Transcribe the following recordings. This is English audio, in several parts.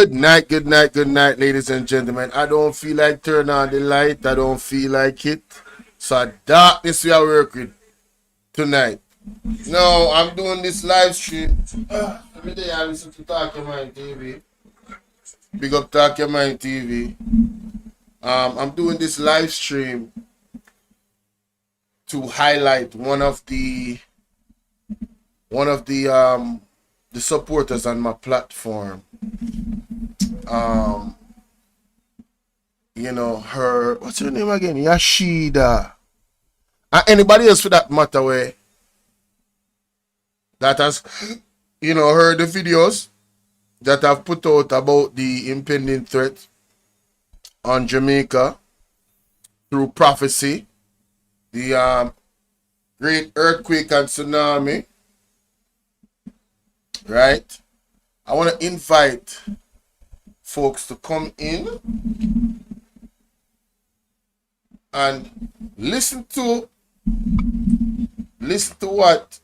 good night, ladies and gentlemen. I don't feel like turning on the light. I don't feel like it. So darkness we are working with tonight. No, I'm doing this live stream. Every day I listen to Talk Your Mind TV. Big up Talk Your Mind TV. I'm doing this live stream to highlight one of the supporters on my platform. Her, what's her name again? Yasheda. And anybody else for that matter where that has, heard the videos that I've put out about the impending threat on Jamaica through Prophesy, the great earthquake and tsunami, right? I want to invite folks to come in and listen to what.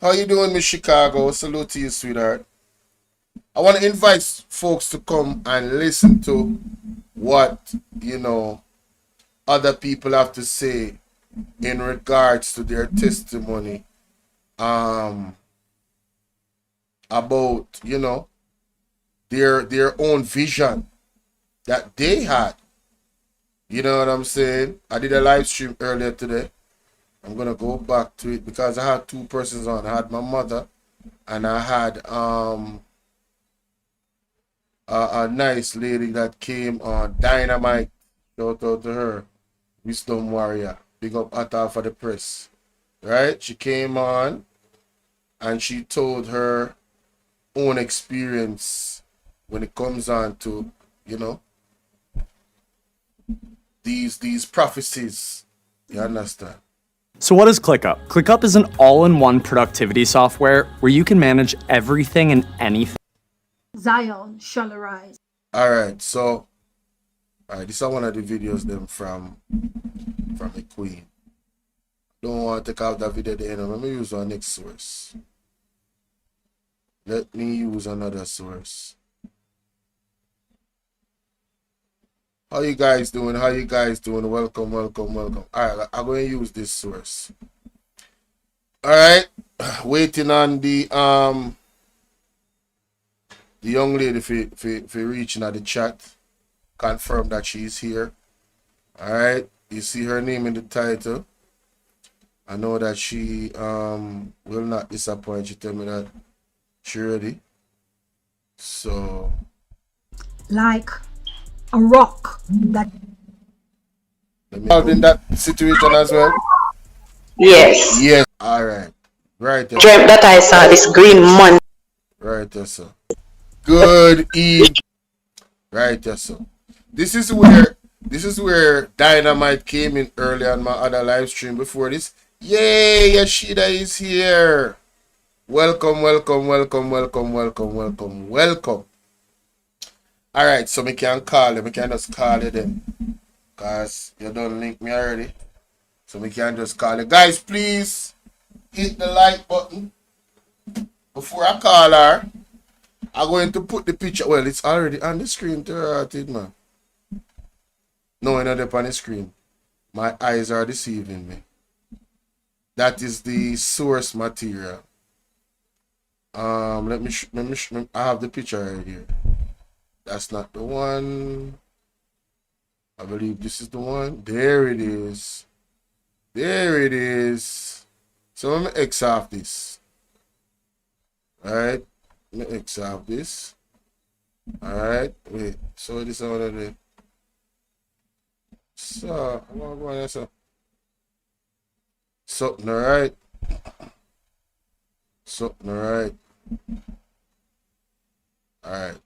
How you doing, Miss Chicago? Salute to you, sweetheart. I want to invite folks to come and listen to what, other people have to say in regards to their testimony about, their own vision that they had. You know what I'm saying? I did a live stream earlier today. I'm gonna go back to it because I had two persons on. I had my mother and I had a nice lady that came on, Dynamite. Shout out to her, Wisdom Warrior. Big up at her for the press. Right? She came on and she told her own experience when it comes on to, these prophecies. You understand? So what is ClickUp? ClickUp is an all-in-one productivity software where you can manage everything and anything. Zion shall arise. Alright, so this is one of the videos them from the Queen. Don't want to take out that video at the end. Let me use our next source. Let me use another source. How you guys doing? Welcome. Alright, I'm going to use this source. Alright. Waiting on the young lady for reaching at the chat. Confirm that she's here. Alright. You see her name in the title. I know that she will not disappoint. She tell me that she ready. So like a rock that involved in that situation as well. Yes. All right. Right there. Dreamt that I saw this green monster. Right there, sir. Good evening. Right there, sir. This is where Dynamite came in early on my other live stream before this. Yay, Yasheda is here. Welcome. Alright, so we can call you. We can just call you then. Because you don't link me already. So we can just call you. Guys, please hit the like button. Before I call her, I'm going to put the picture. Well, it's already on the screen to man. No, it's not up on the screen. My eyes are deceiving me. That is the source material. Let me I have the picture right here. That's not the one. I believe this is the one. There it is. So let me X off this. Alright. Let me X off this. Alright. Wait. So this is one of the. So I'm going to something alright. Alright.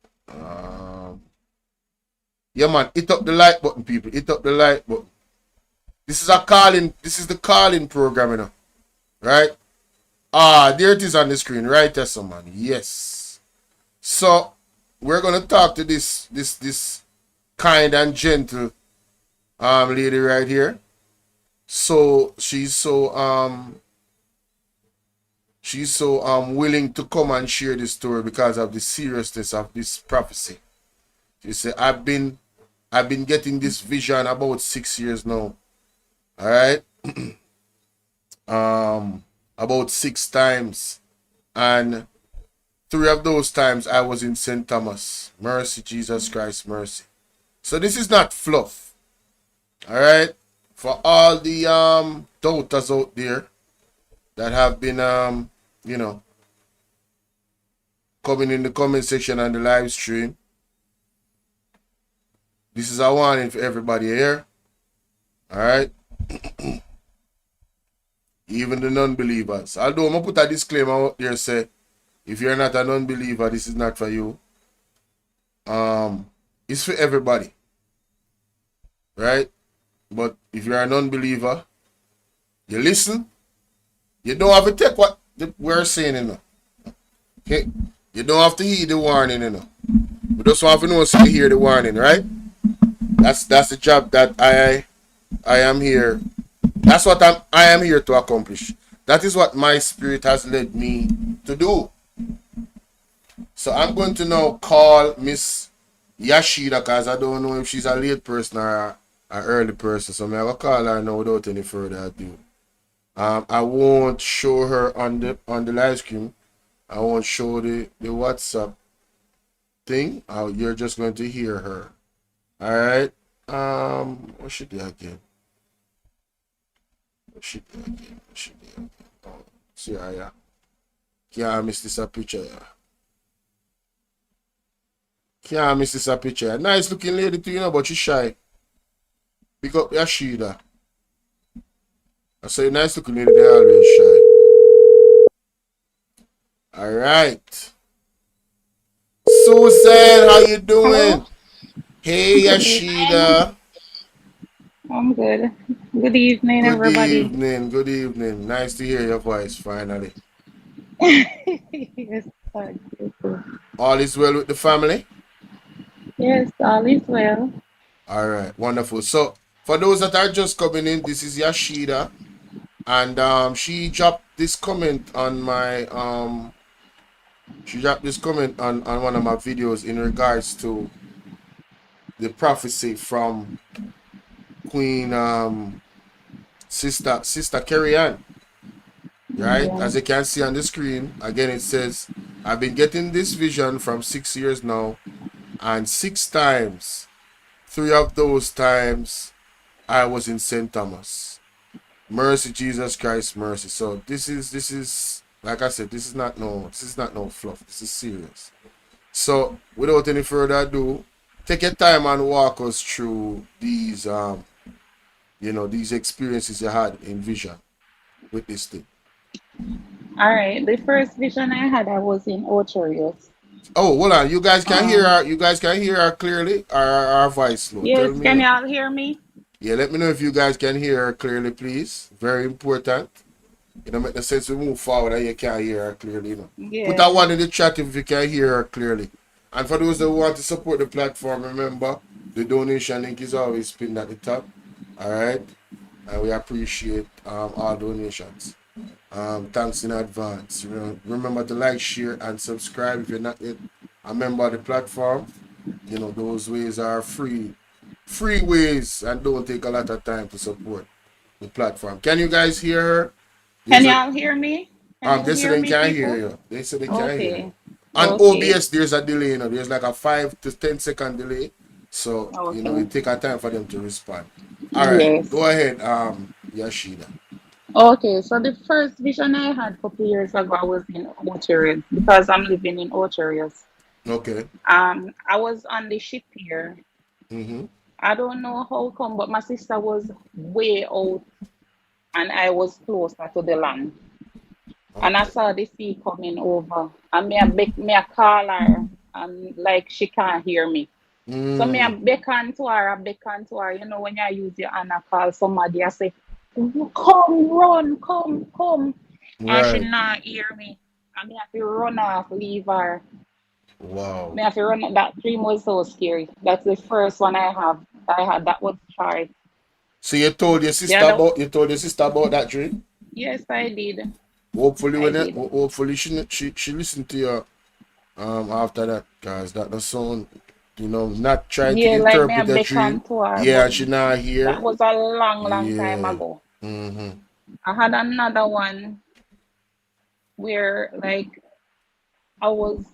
Yeah, man, hit up the like button, people. Hit up the like button. This is the calling program, right? There it is on the screen, right there, someone. Yes. So we're gonna talk to this kind and gentle lady right here. So she's so she's so willing to come and share this story because of the seriousness of this prophecy. She said, I've been getting this vision about 6 years now. All right. About 6 times. And 3 of those times I was in St. Thomas. Mercy, Jesus Christ, mercy. So this is not fluff. All right. For all the doubters out there that have been coming in the comment section and the live stream, this is a warning for everybody here. All right. Even the non-believers. Although I'm going to put a disclaimer out there, say, if you're not a non-believer, this is not for you. It's for everybody. Right? But if you're a non-believer, you listen. You don't have to take what we're saying, you know. Okay? You don't have to heed the warning, you know. We just want to know so you hear the warning, right? That's the job that I am here. That's what I am here to accomplish. That is what my spirit has led me to do. So I'm going to now call Miss Yasheda because I don't know if she's a late person or an early person. So I'm going to call her now without any further ado. I won't show her on the live stream. I won't show the WhatsApp thing. You're just going to hear her. Alright. What should do again? Oh, see her, yeah. Can't miss this a picture, yeah. Can't miss this a picture. Nice looking lady too, you know, but she's shy. Pick up Yasheda. I say nice looking lady, they're always shy. Alright. Susan, how you doing? Hello? Hey Yasheda. I'm good. Good evening, everybody. Good evening. Nice to hear your voice finally. Yes, thank you. All is well with the family? Yes, all is well. All right, wonderful. So for those that are just coming in, this is Yasheda, and she dropped this comment on my on one of my videos in regards to the prophecy from Queen Sister Carrie Ann. Right? Yeah. As you can see on the screen, again it says, I've been getting this vision from 6 years now, and 6 times, 3 of those times, I was in St. Thomas. Mercy, Jesus Christ, mercy. So this is like I said, this is not no fluff. This is serious. So without any further ado, take your time and walk us through these these experiences you had in vision with this thing. All right. The first vision I had, I was in Ocherios. Oh, hold on. You guys can hear her. You guys can hear her clearly. Our voice low. Yes, Tell me. can y'all hear me? Yeah, let me know if you guys can hear her clearly, please. Very important. You know, make the sense we move forward and you can't hear her clearly. You know. Yeah. Put that one in the chat if you can hear her clearly. And for those that want to support the platform, remember the donation link is always pinned at the top. All right, and we appreciate all donations. Thanks in advance. Remember to like, share, and subscribe if you're not yet a member of the platform. You know, those ways are free ways and don't take a lot of time to support the platform. Can you guys hear her? Can y'all hear me? They said they can't hear you. They said they can't hear you. On Okay. OBS, there's a delay. You know, there's like a 5 to 10 second delay. So, you know, it take a time for them to respond. All right, Yes. go ahead, Yasheda. Okay, so the first vision I had a couple years ago, I was in Ocherios because I'm living in Ocherios. Okay. I was on the ship here. Mm-hmm. I don't know how come, but my sister was way out and I was closer to the land. Okay. And I saw the sea coming over. And me a call her and like she can't hear me. So me a beckon to her. You know, when you use your hand and call somebody, I say, come, run, come. Right. And she not hear me. And me have to run off, leave her. Wow. Me have to run. That dream was so scary. That's the first one I had. That was hard. So you told your sister about that dream? Yes, I did. Hopefully I did. hopefully she listened to you after that, guys. That the sound, not trying to Yeah, like me a interpret a beckon dream. to her, Yeah, but and she not that here. was a long time Yeah. ago. Mm-hmm. I had another one where like I was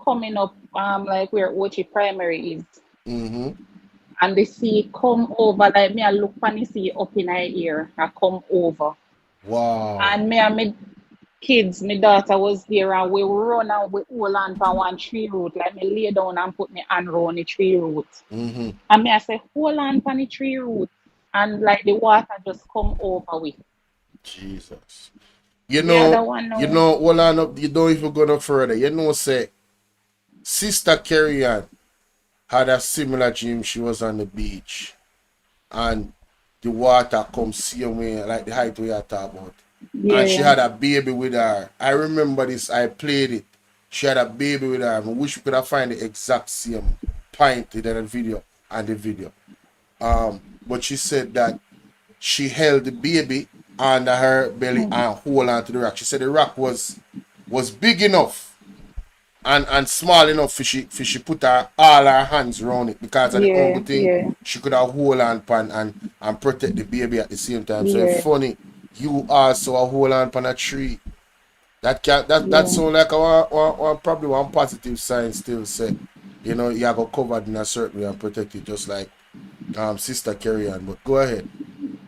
coming up like where Ochi Primary is, Mm-hmm. and the sea come over like me I look on the sea up in my ear. I come over, Wow. and me and my kids, my daughter was there, and we run and we hold on for one tree root. Like me lay down and put my hand around the tree root, Mm-hmm. and me I say hold on for the tree root, and like the water just come over with. Jesus. The other one now, Hold on up, you don't even go no further. Say Sister Carrie Ann had a similar dream. She was on the beach and the water comes same way, like the height we are talking about. And she yeah, had a baby with her. I remember this, I played it. She had a baby with her. I wish we could have find the exact same point in the video and the video. But she said that she held the baby under her belly and hold on to the rock. She said the rock was big enough and small enough for she put all her hands around it because of the only yeah, thing yeah, she could have hold on pan and protect the baby at the same time. So it's yeah, funny, you also a hold on pan a tree. That can that yeah, sound like probably one positive sign still say, you are go covered in a certain way and protected just like Sister Carrie Ann. But go ahead.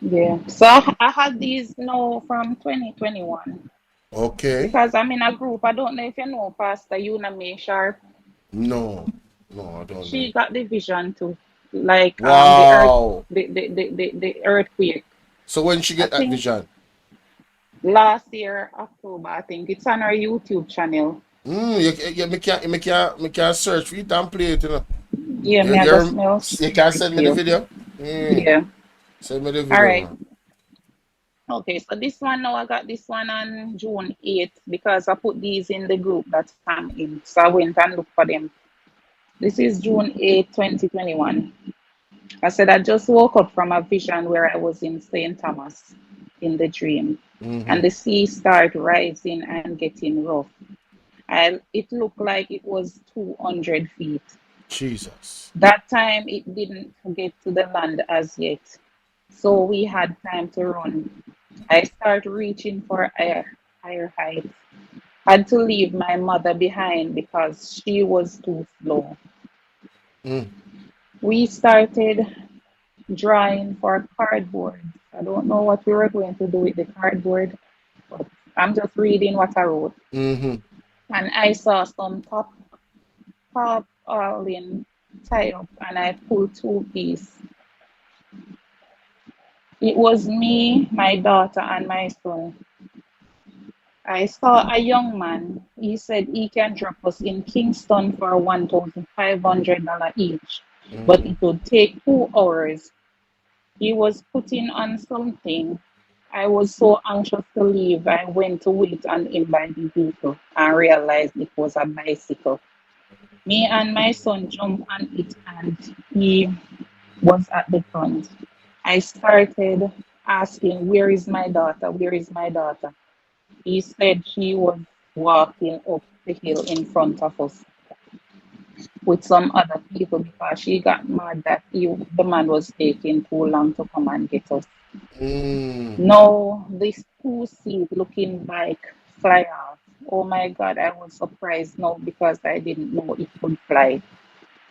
yeah. So I had these now from 2021 Okay. because I'm in a group. I don't know if you know Pastor Tsunami Sharp. No. No, I don't know. She got the vision too, like Wow. the earthquake. So when she I get that think vision? last year October. I think it's on her YouTube channel. Me can search for it and play it. Yeah, You, me I just you, mail you send can it send to me the you. video? Yeah. Send me the All video, right. man. Okay, so this one now I got this one on June 8th because I put these in the group that I'm in. So I went and looked for them. This is June 8th, 2021. I said I just woke up from a vision where I was in St. Thomas in the dream. Mm-hmm. And the sea started rising and getting rough. It looked like it was 200 feet. Jesus. That time it didn't get to the land as yet. So we had time to run. I started reaching for higher heights. Had to leave my mother behind because she was too slow. Mm. We started drawing for cardboard. I don't know what we were going to do with the cardboard, but I'm just reading what I wrote. Mm-hmm. And I saw some top in tie up and I pulled two pieces. It was me, my daughter, and my son. I saw a young man. He said he can drop us in Kingston for $1,500 each, but Mm-hmm. it would take 2 hours. He was putting on something. I was so anxious to leave. I went to wait on him by the vehicle and realized it was a bicycle. Me and my son jumped on it and he was at the front. I started asking, where is my daughter? Where is my daughter? He said she was walking up the hill in front of us with some other people because she got mad that the man was taking too long to come and get us. Mm. No, this two-seat looking bike fly off. Oh my God, I was surprised now because I didn't know it could fly.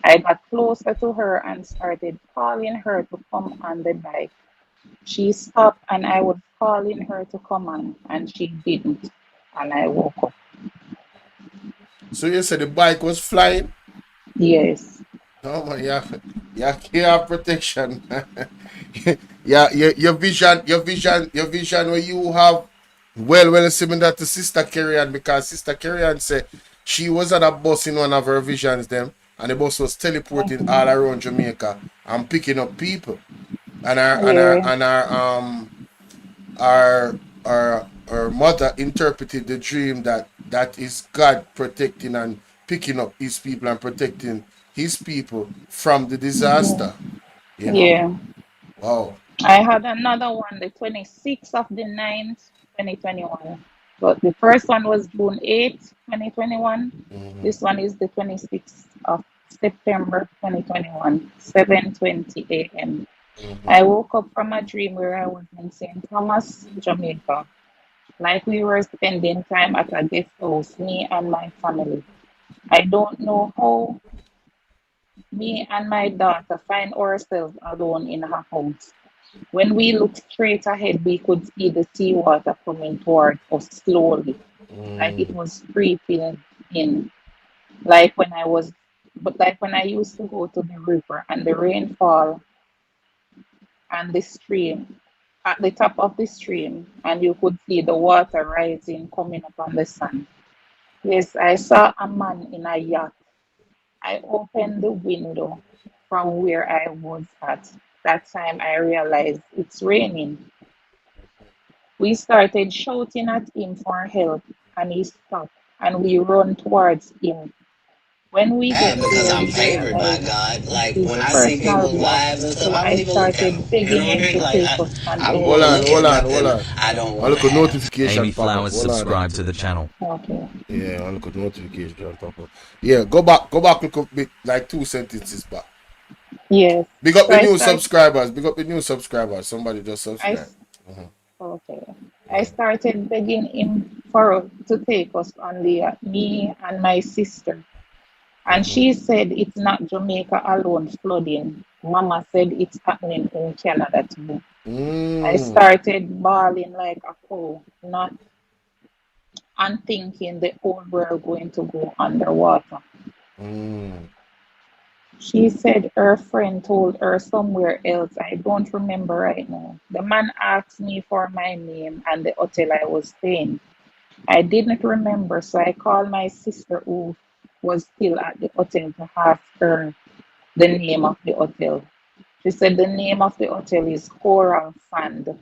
I got closer to her and started calling her to come on the bike. She stopped and I was calling her to come on and she didn't. And I woke up. So you said the bike was flying? Yes. Oh my, you have protection. Yeah, your vision where you have well similar to Sister Carrie Ann because Sister Carrie Ann said she was at a bus in one of her visions them and the bus was teleporting all Mhm. around Jamaica and picking up people. And our and our Yeah. and our mother interpreted the dream that is God protecting and picking up his people and protecting his people from the Mhm. disaster. You know? Yeah. Wow. I had another one, the 26th of the 9th, 2021. But the first one was June 8th, 2021. Mm-hmm. This one is the 26th of September 2021, 7:20 a.m. Mm-hmm. I woke up from a dream where I was in St. Thomas, Jamaica. Like we were spending time at a guest house, me and my family. I don't know how me and my daughter find ourselves alone in her house. When we looked straight ahead, we could see the seawater coming towards us slowly, like it was creeping in. Like when I was, but like when I used to go to the river and the rainfall and the stream, at the top of the stream, and you could see the water rising, coming up on the sand. Yes, I saw a man in a yacht. I opened the window from where I was at. That time I realized it's raining. We started shouting at him for help, and he stopped, and we run towards him. When we get Mad because there, I'm we favored by realize God. it's Like his when I see personal people's yacht. lives and stuff, So I don't I even look at started them. You know begging what I him mean? to Like take us on I his won't Hold on, boat. hold look at on, hold nothing on. I don't I want to look at have. notification Amy pop up. Flowers Hold on. subscribe to the channel. Okay. Yeah, I look at notification pop up. Yeah, go back, look up bit like 2 sentences back. Yes. Big up So the new subscribers. Big up the new subscribers. Somebody just I, subscribe. okay. I started begging him for to take us on the me and my sister. And she said it's not Jamaica alone flooding. Mama said it's happening in Canada too. I started bawling like a cow, not and thinking the whole world going to go underwater. She said her friend told her somewhere else. I don't remember right now. The man asked me for my name and the hotel I was staying. I didn't remember, so I called my sister who was still at the hotel to ask her the name of the hotel. She said the name of the hotel is Coral Sand,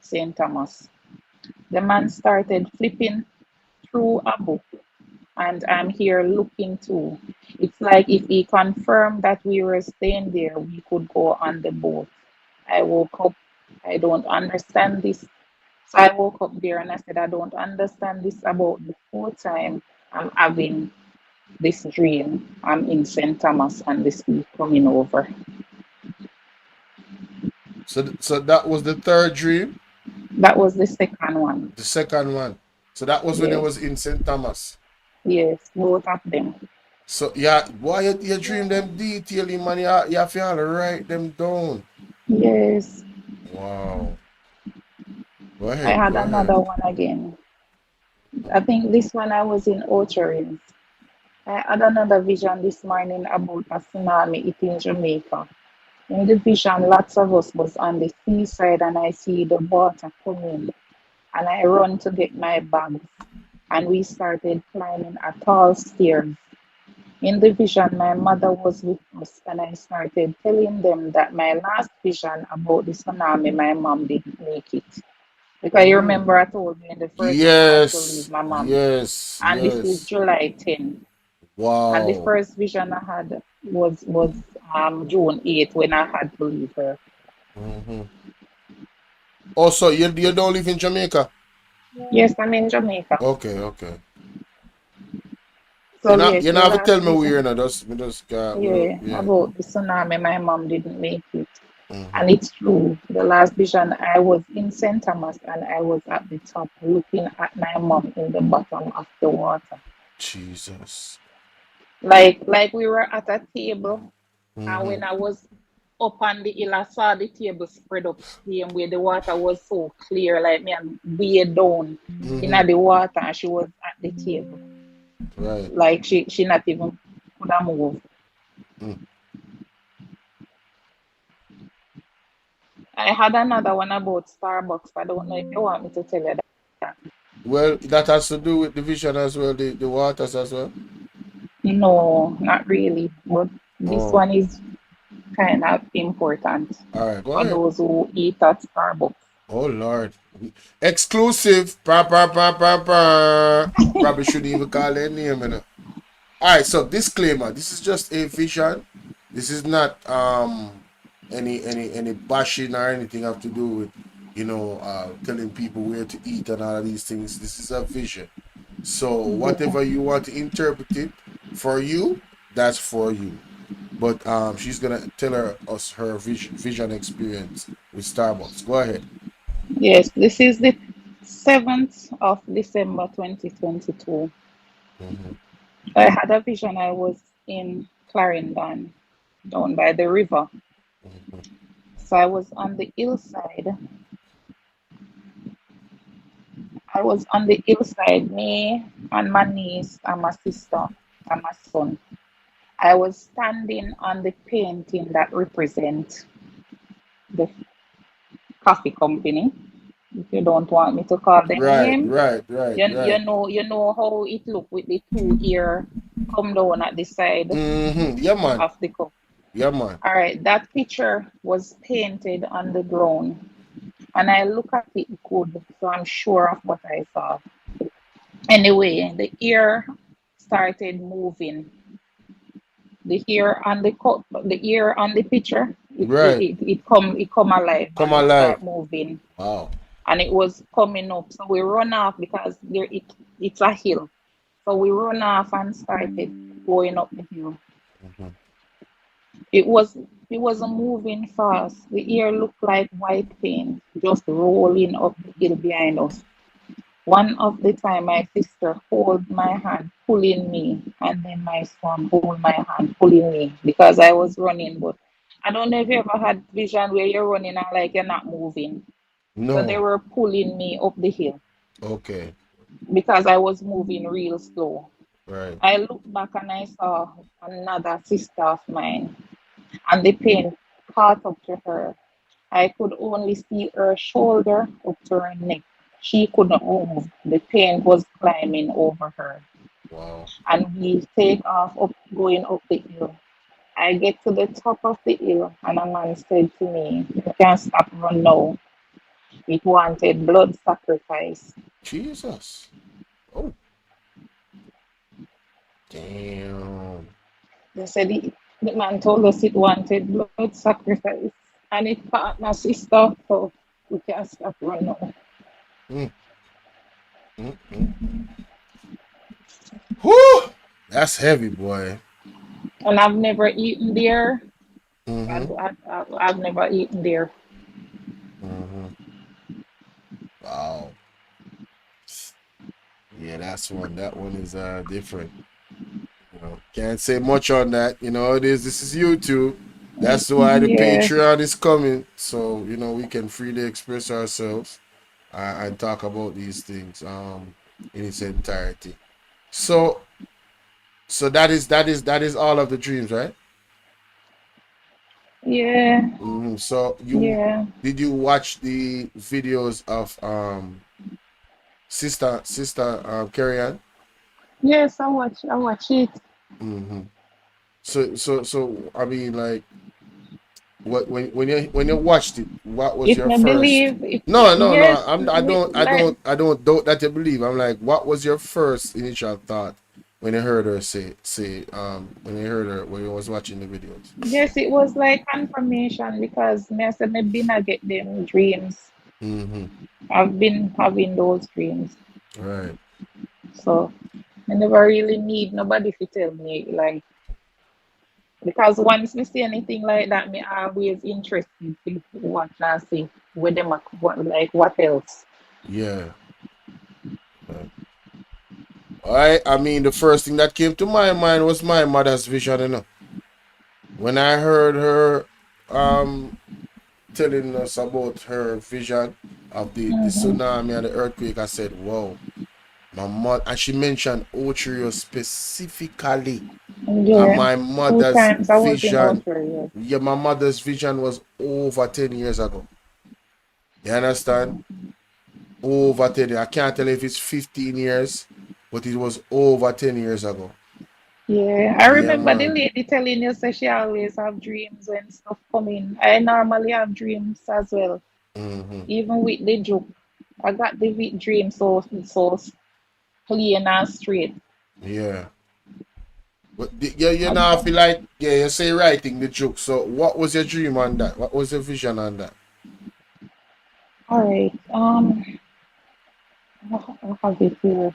St. Thomas. The man started flipping through a book, and I'm here looking too. It's like if he confirmed that we were staying there, we could go on the boat. I woke up. I don't understand this. So I woke up there and I said, I don't understand this about the whole time I'm having this dream. I'm in St. Thomas and this week coming over. So that was the third dream? That was the second one. The second one. So that was when it Yes. was in St. Thomas. Yes, both of them. So yeah, why you dream them detailing, man? You have to write them down. Yes. Wow. Go I ahead. had Go another ahead. one again. I think this one I was in Orchards. I had another vision this morning about a tsunami hitting Jamaica. In the vision, lots of us was on the seaside and I see the water coming. And I run to get my bags. And we started climbing a tall stairs. In the vision, my mother was with us, and I started telling them that my last vision about the tsunami, my mom didn't make it. Because you remember I told you in the first one I had to leave Yes. my mom. Yes. And this is Yes. July 10. And the Wow. first vision I had was June 8 when I had to leave her. Also, you don't live in Jamaica? Yes, I'm in Jamaica. Okay, okay. So You yes, not the have to tell last me where, vision, you know, just yeah, yeah. about the tsunami, my mom didn't make it. And it's true. The last vision, I was in St. Thomas and I was at the top looking at my mom in the bottom of the water. Jesus. Like we were at a table, and when I was up on the hill, I saw the table spread up same way. The water was so clear, like me and way down in the water, and she was at the table. Right. Like she not even could have moved. I had another one about Starbucks. I don't know if you want me to tell you that. Well, that has to do with the vision as well, the waters as well. No, not really. But this Oh. one is kind of important All right, go for ahead. those who eat at Starbucks. Oh Lord. Exclusive. Probably shouldn't even call their name, you know. Alright, so disclaimer. This is just a vision. This is not any bashing or anything have to do with telling people where to eat and all of these things. This is a vision. So whatever you want to interpret it for you, that's for you. But she's gonna tell us her vision experience with Starbucks. Go ahead. Yes, this is the 7th of December 2022. Mm-hmm. I had a vision. I was in Clarendon, down by the river. Mm-hmm. So I was on the hillside. I was on the hillside, me and my niece and my sister and my son. I was standing on the painting that represents the coffee company. If you don't want me to call them Right, name, right, right, right. you know how it look with the two ear come down at the side Mm-hmm. Yeah, man. of the cup. Yeah, man. All right, that picture was painted on the ground, and I look at it good, so I'm sure of what I saw. Anyway, the ear started moving. The ear on the cup, the ear on the picture, Right. it come alive Come and it alive. start moving, Wow. and it was coming up. So we run off because it's a hill. So we run off and started going up the hill. Mm-hmm. It was it wasn't moving fast. The ear looked like white paint just rolling up the hill behind us. One of the time my sister hold my hand, pulling me, and then my son hold my hand, pulling me because I was running. But I don't know if you ever had vision where you're running and like you're not moving. So they No. were pulling me up the hill Okay. because I was moving real slow. Right. I looked back and I saw another sister of mine, and the pain caught up to her. I could only see her shoulder up to her neck. She couldn't move. The pain was climbing over her. Wow. And we take off up going up the hill. I get to the top of the hill and a man said to me, "You can't stop run now." It wanted blood sacrifice. Jesus. Oh, damn. They said the man told us it wanted blood sacrifice. And it caught my sister, so we can't stop run now. Mm, mm, mm. Whew. That's heavy, boy. And I've never eaten there. Mm-hmm. I've never eaten there. Mm-hmm. Wow. Yeah, that's one. That one is different. Can't say much on that. It is. This is YouTube. That's why the Yes, Patreon is coming. So we can freely express ourselves and talk about these things in its entirety. So that is all of the dreams, right? yeah, So yeah. did you watch the videos of sister Carrie Ann? Yes, I watch it. Mm-hmm. So I mean, like, what when you watched it, what was If your me first? believe, if No, no, no. yes, I we, like don't doubt that you believe. I'm like, what was your first initial thought when you heard her say when you heard her when you was watching the videos? yes, it was like confirmation because me I said me been I get them dreams. Mm-hmm. I've been having those dreams, Right. so I never really need nobody to tell me like because once me see anything like that, me always interested to watch and see what them what else. Yeah. Right. I mean, the first thing that came to my mind was my mother's vision. When I heard her telling us about her vision of the Hmm. tsunami and the earthquake, I said, "Whoa." My mother, and she mentioned Ocho specifically. And Yeah, my two mother's times I was in vision, Australia. yeah, my mother's vision was over 10 years ago. You understand? Over 10 years. I can't tell if it's 15 years, but it was over 10 years ago. Yeah, I Yeah, remember the man. lady telling you say she always have dreams when stuff come in. I normally have dreams as well, Mm-hmm. even with the joke. I got the dream so clean and straight. Yeah. But you know, I feel like, yeah, you say writing the joke. So what was your dream on that? What was your vision on that? All right. I have it here.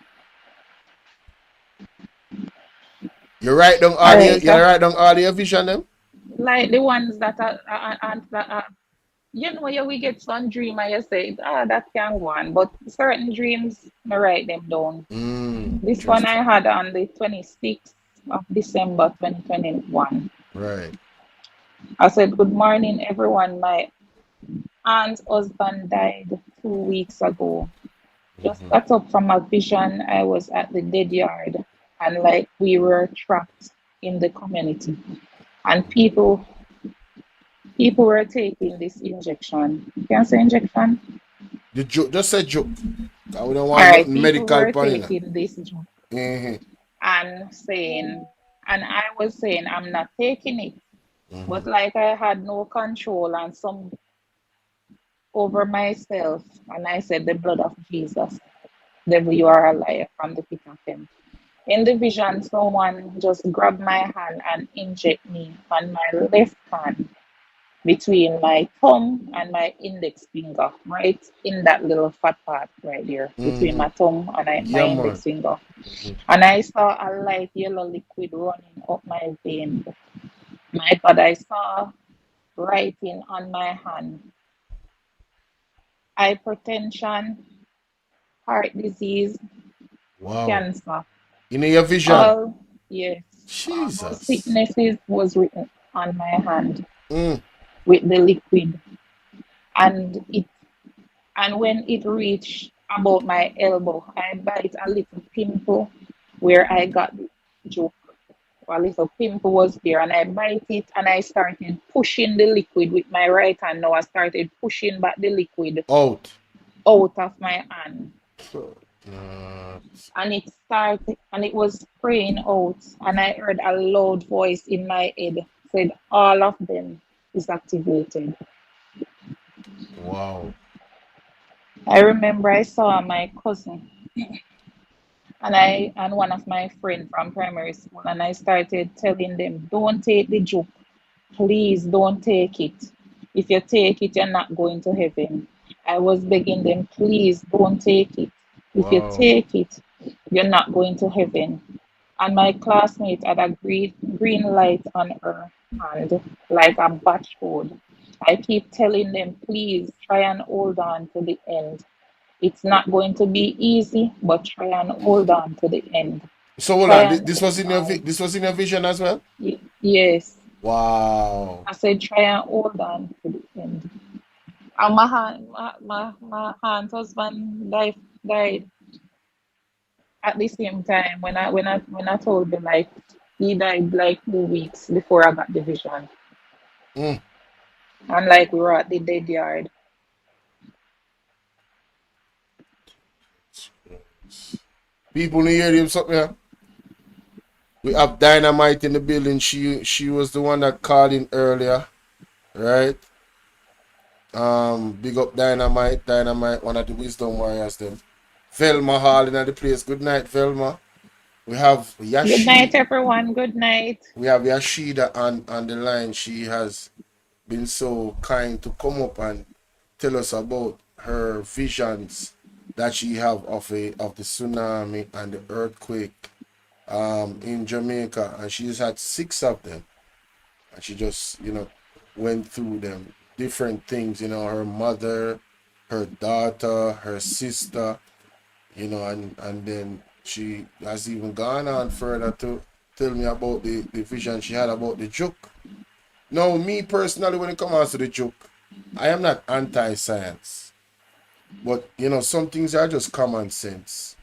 You write down All all the right. you write down all your vision them? Like the ones that are you know, you we get some dream and you say, that can go on. But certain dreams, I write them down. This one I Interesting. had on the 26th of December 2021. Right. I said, "Good morning, everyone. My aunt's husband died 2 weeks ago. Just got up from a vision. I was at the dead yard, and like we were trapped in the community. And people were taking this injection. You can say injection? The joke, just say joke. I wouldn't All want right, nothing people medical were pan in. taking this drug Mm-hmm. and saying, and I was saying, I'm not taking it. But like I had no control and some over myself, and I said, the blood of Jesus, devil, you are a liar from the pit of hell. In the vision, someone just grabbed my hand and inject me on my left hand between my thumb and my index finger, right in that little fat part right there, between my thumb and my Yeah, man. index finger. And I saw a light yellow liquid running up my vein. My God, I saw writing on my hand: hypertension, heart disease, Wow. cancer. In your vision. All, yes, all those Jesus. sicknesses was written on my hand Mm. with the liquid. And it and when it reached about my elbow, I bite a little pimple where I got the joke. A little pimple was there, and I bite it, and I started pushing the liquid with my right hand. Now I started pushing back the liquid Out. out of my hand, Uh, and it was spraying out, and I heard a loud voice in my head said, "All of them is activated." wow. I remember I saw my cousin and one of my friends from primary school, and I started telling them, "Don't take the joke. Please don't take it. If you take it, you're not going to heaven." I was begging them, "Please don't take it. If you Wow. take it, you're not going to heaven." And my classmate had a green light on her hand, like a batch code. I keep telling them, "Please try and hold on to the end. It's not going to be easy, but try and hold on to the end. So hold Try on. and This was in your this was in your vision as well? yes." Wow. I said, "Try and hold on to the end." And my aunt's husband died at the same time when I told them, like, he died like 2 weeks before I got the vision. Mm. And like we were at the dead yard. People in hear him something. Yeah? We have Dynamite in the building. She was the one that called in earlier, right? Big up Dynamite. Dynamite, one of the wisdom warriors them. Velma Hall in the place. Good night, Velma. We have Good night, Yashida. everyone. Good night. We have Yashida on the line. She has been so kind to come up and tell us about her visions that she have of the tsunami and the earthquake in Jamaica, and she's had 6 of them, and she just went through them different things. Her mother, her daughter, her sister, and then she has even gone on further to tell me about the vision she had about the joke. Now, me personally, when it comes to the joke, I am not anti-science, but some things are just common sense.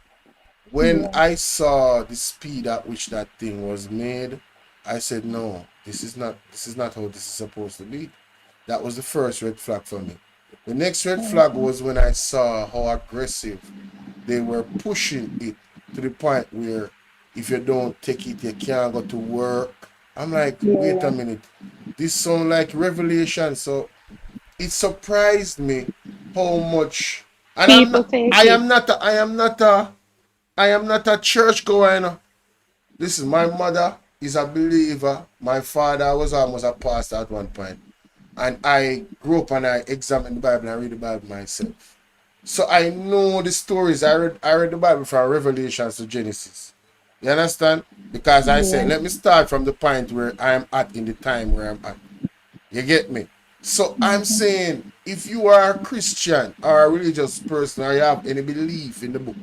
When Yeah. I saw the speed at which that thing was made, I said, no, this is not how this is supposed to be. That was the first red flag for me. The next red flag was when I saw how aggressive they were pushing it to the point where if you don't take it, you can't go to work. I'm like, wait a Yeah. minute. This sounds like revelation. So it surprised me how much. And I'm People not. take I it. am not. I am not a. I am not a church goer. Listen, my mother is a believer. My father was almost a pastor at one point. And I grew up and I examined the Bible and I read the Bible myself. So I know the stories. I read the Bible from Revelations to Genesis. You understand? Because I said, let me start from the point where I am at in the time where I'm at. You get me? So I'm saying, if you are a Christian or a religious person or you have any belief in the book,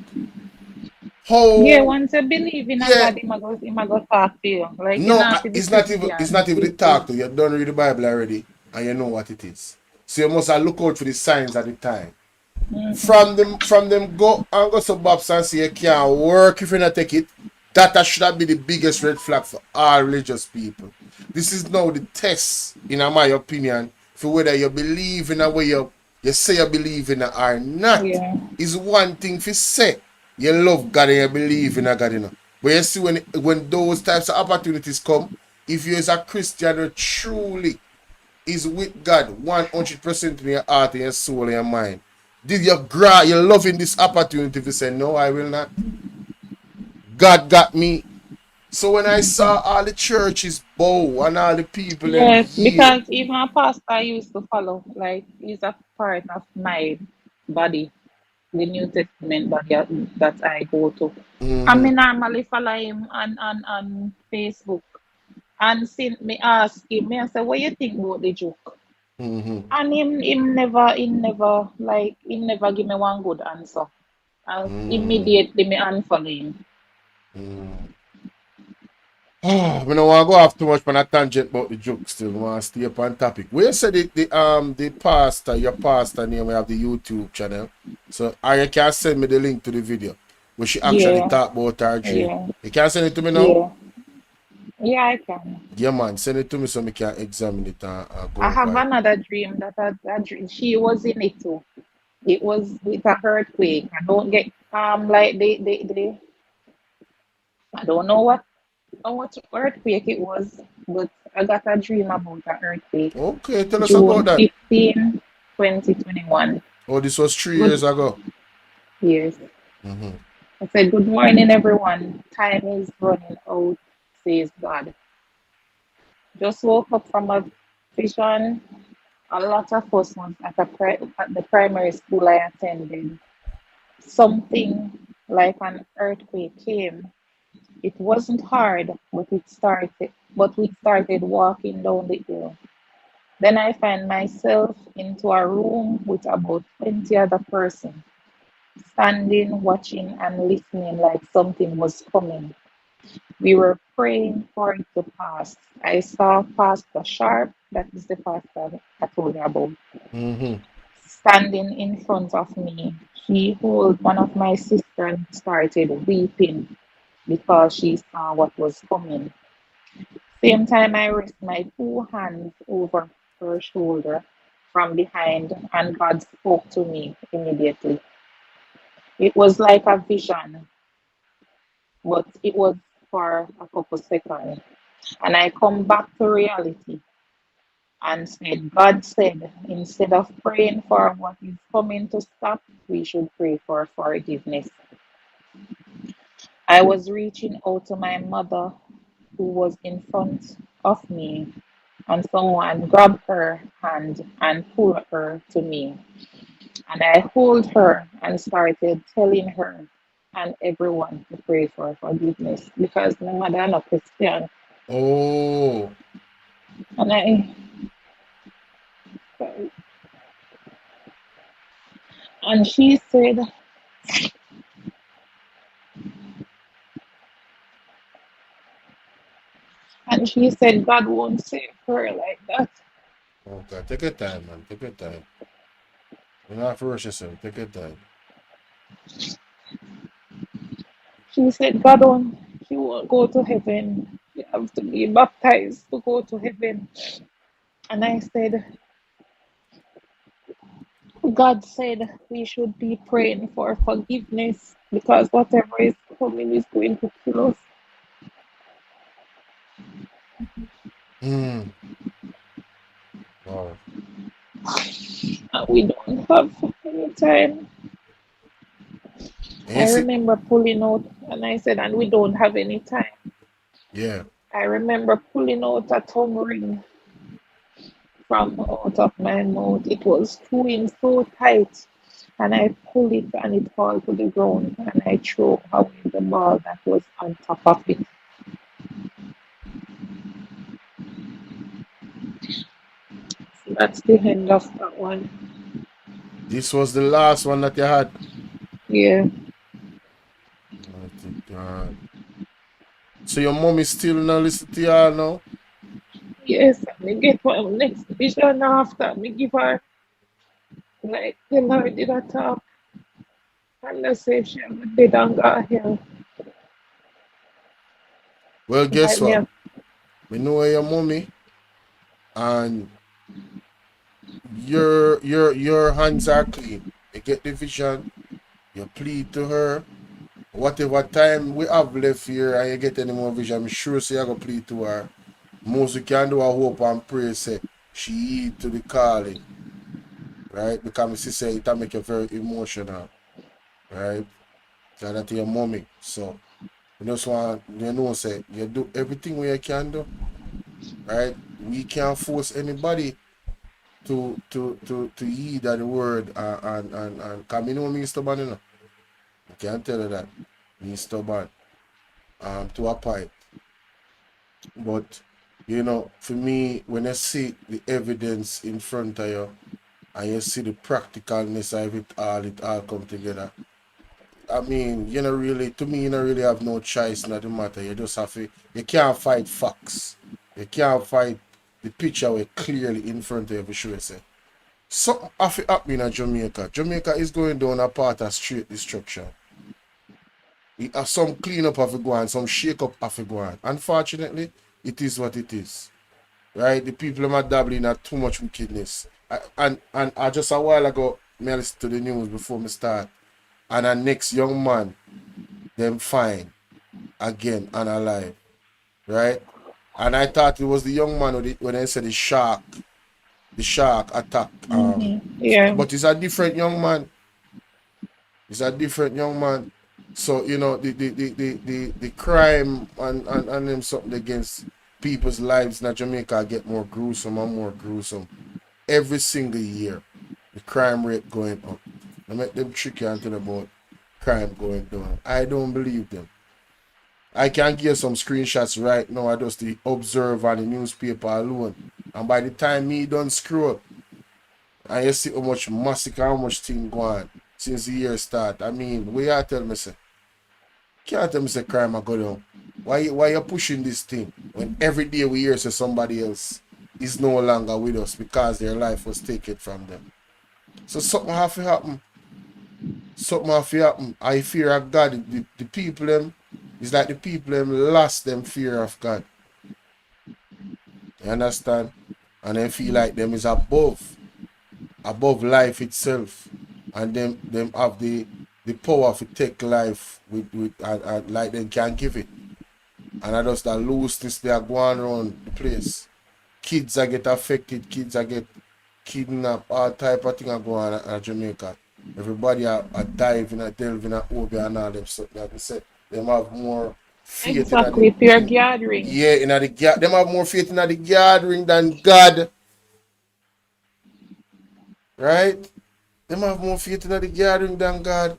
Yeah, how, once you believe in a yeah, God, he might go talk to you. Like you no, not to be it's Christian. not even the talk to you. You don't read the Bible already and you know what it is. So you must look out for the signs at the time. From them go to Bobs and say you can't work if you not take it. That should be the biggest red flag for all religious people. This is now the test, in my opinion, for whether you believe in a way you say you believe in it or not. Yeah. Is one thing to say you love God and you believe in a God, But you see when those types of opportunities come, if you as a Christian who truly is with God 100% in your heart and your soul and your mind, did you're loving this opportunity to say, no, I will not. God got me. So when I saw all the churches bow and all the people them Yes, yield, because even a pastor I used to follow, like he's a part of my body, the New Testament body that I go to. I mm-hmm, mean, normally follow him on Facebook. And since me ask him, me I say, what you think about the joke? mm-hmm, And him never give me one good answer. And mm-hmm, immediately me unfollow him. mm-hmm. I don't want to go off too much on a tangent about the joke still. I want to stay up on topic. Where you said the pastor, your pastor name, we have the YouTube channel. So you can send me the link to the video where she actually Yeah, talk about her dream. yeah, You can send it to me now? yeah. Yeah, I can. Yeah, man. Send it to me so I can examine it and go I have over it. another dream that dream. She was in it too. It was with a earthquake. I don't get like they I don't know what earthquake it was, but I got a dream about an earthquake. Okay, tell us about June that. 15, 2021. Oh, this was 3 years Good ago. years. Mm-hmm. I said, good morning, everyone. Time is running out, says God. Just woke up from a vision. A lot of us was at the primary school I attended. Something like an earthquake came. It wasn't hard, but we started walking down the hill. Then I find myself into a room with about 20 other persons, standing, watching, and listening like something was coming. We were praying for it to pass. I saw Pastor Sharp, that is the pastor I told you about, Mm-hmm. standing in front of me. She held one of my sisters and started weeping because she saw what was coming. Same time, I rest my two hands over her shoulder from behind, and God spoke to me immediately. It was like a vision, but it was for a couple seconds. And I come back to reality and said, God said, instead of praying for what is coming to stop, we should pray for forgiveness. I was reaching out to my mother who was in front of me, and someone grabbed her hand and pulled her to me. And I hold her and started telling her and everyone to pray for forgiveness because my mother not Christian. Oh. And I and she said God won't save her like that. Okay. Take your time, man. Take your time. You're not to rush yourself. Take your time. She said God won't she won't go to heaven. You have to be baptized to go to heaven. And I said, God said we should be praying for forgiveness because whatever is coming is going to kill us. Hmm. Wow. And we don't have any time. I Ain't it? remember pulling out, and I said, and we don't have any time. Yeah. I remember pulling out a tongue ring from out of my mouth. It was screwing so tight. And I pulled it and it fell to the ground and I threw away the ball that was on top of it. So that's the end of that one. This was the last one that you had. Yeah. God. So your mom is still not listening to y'all now? Yes, me get one next vision after me give her like the Lord did a talk and I say she did and got here. Well, guess Like me, what? We know your mommy and your hands are clean. You get the vision, you plead to her. Whatever time we have left here and you get any more vision, I'm sure say you go plead to her. Most we can do a hope and pray say she heed to the calling. Right? Because my sister it make you very emotional. Right? So that's your mommy. So you just want you know say you do everything what you can do. Right? We can't force anybody to heed that word and come you know me stubborn, you know. I can't tell you that. Me stubborn. To a point. But you know, for me, when I see the evidence in front of you and you see the practicalness of it all come together. I mean, you know, really, to me, you don't really have no choice, not the matter. You just have to, you can't fight facts. You can't fight the picture way clearly in front of you, for sure. Say. Something have to happen in Jamaica. Jamaica is going down a path of straight destruction. Some cleanup have to go on, some shake up have to go on. Unfortunately, it is what it is. Right? The people are dabbling in too much wickedness. And I just a while ago, I listened to the news before me start. And the next young man, them fine again and alive. Right? And I thought it was the young man when they said the shark attack. yeah. But it's a different young man. It's a different young man. So, you know, the crime and them something against people's lives in Jamaica get more gruesome and more gruesome. Every single year, the crime rate going up. I make them tricky until about crime going down. I don't believe them. I can give some screenshots right now. I just the observe on the newspaper alone. And by the time me done screw up, and you see how much massacre, how much thing going on since the year start. I mean, what you tell me say? Can't tell me say crime a go down. Why you pushing this thing when every day we hear say somebody else is no longer with us because their life was taken from them? So something have to happen. Something have to happen. I fear of God. The people them, it's like the people them lost them fear of God. You understand? And they feel like them is above life itself. And them have the power to take life with like they can give it. And I just that looseness they are going around the place. Kids are get affected, kids are get kidnapped, all type of thing are going on in Jamaica. Everybody are diving and delving and over and all them stuff. Like I said, them have more faith Exactly, in peer gathering. yeah, in them have more faith in the gathering than God. Right? Them have more faith in the gathering than God.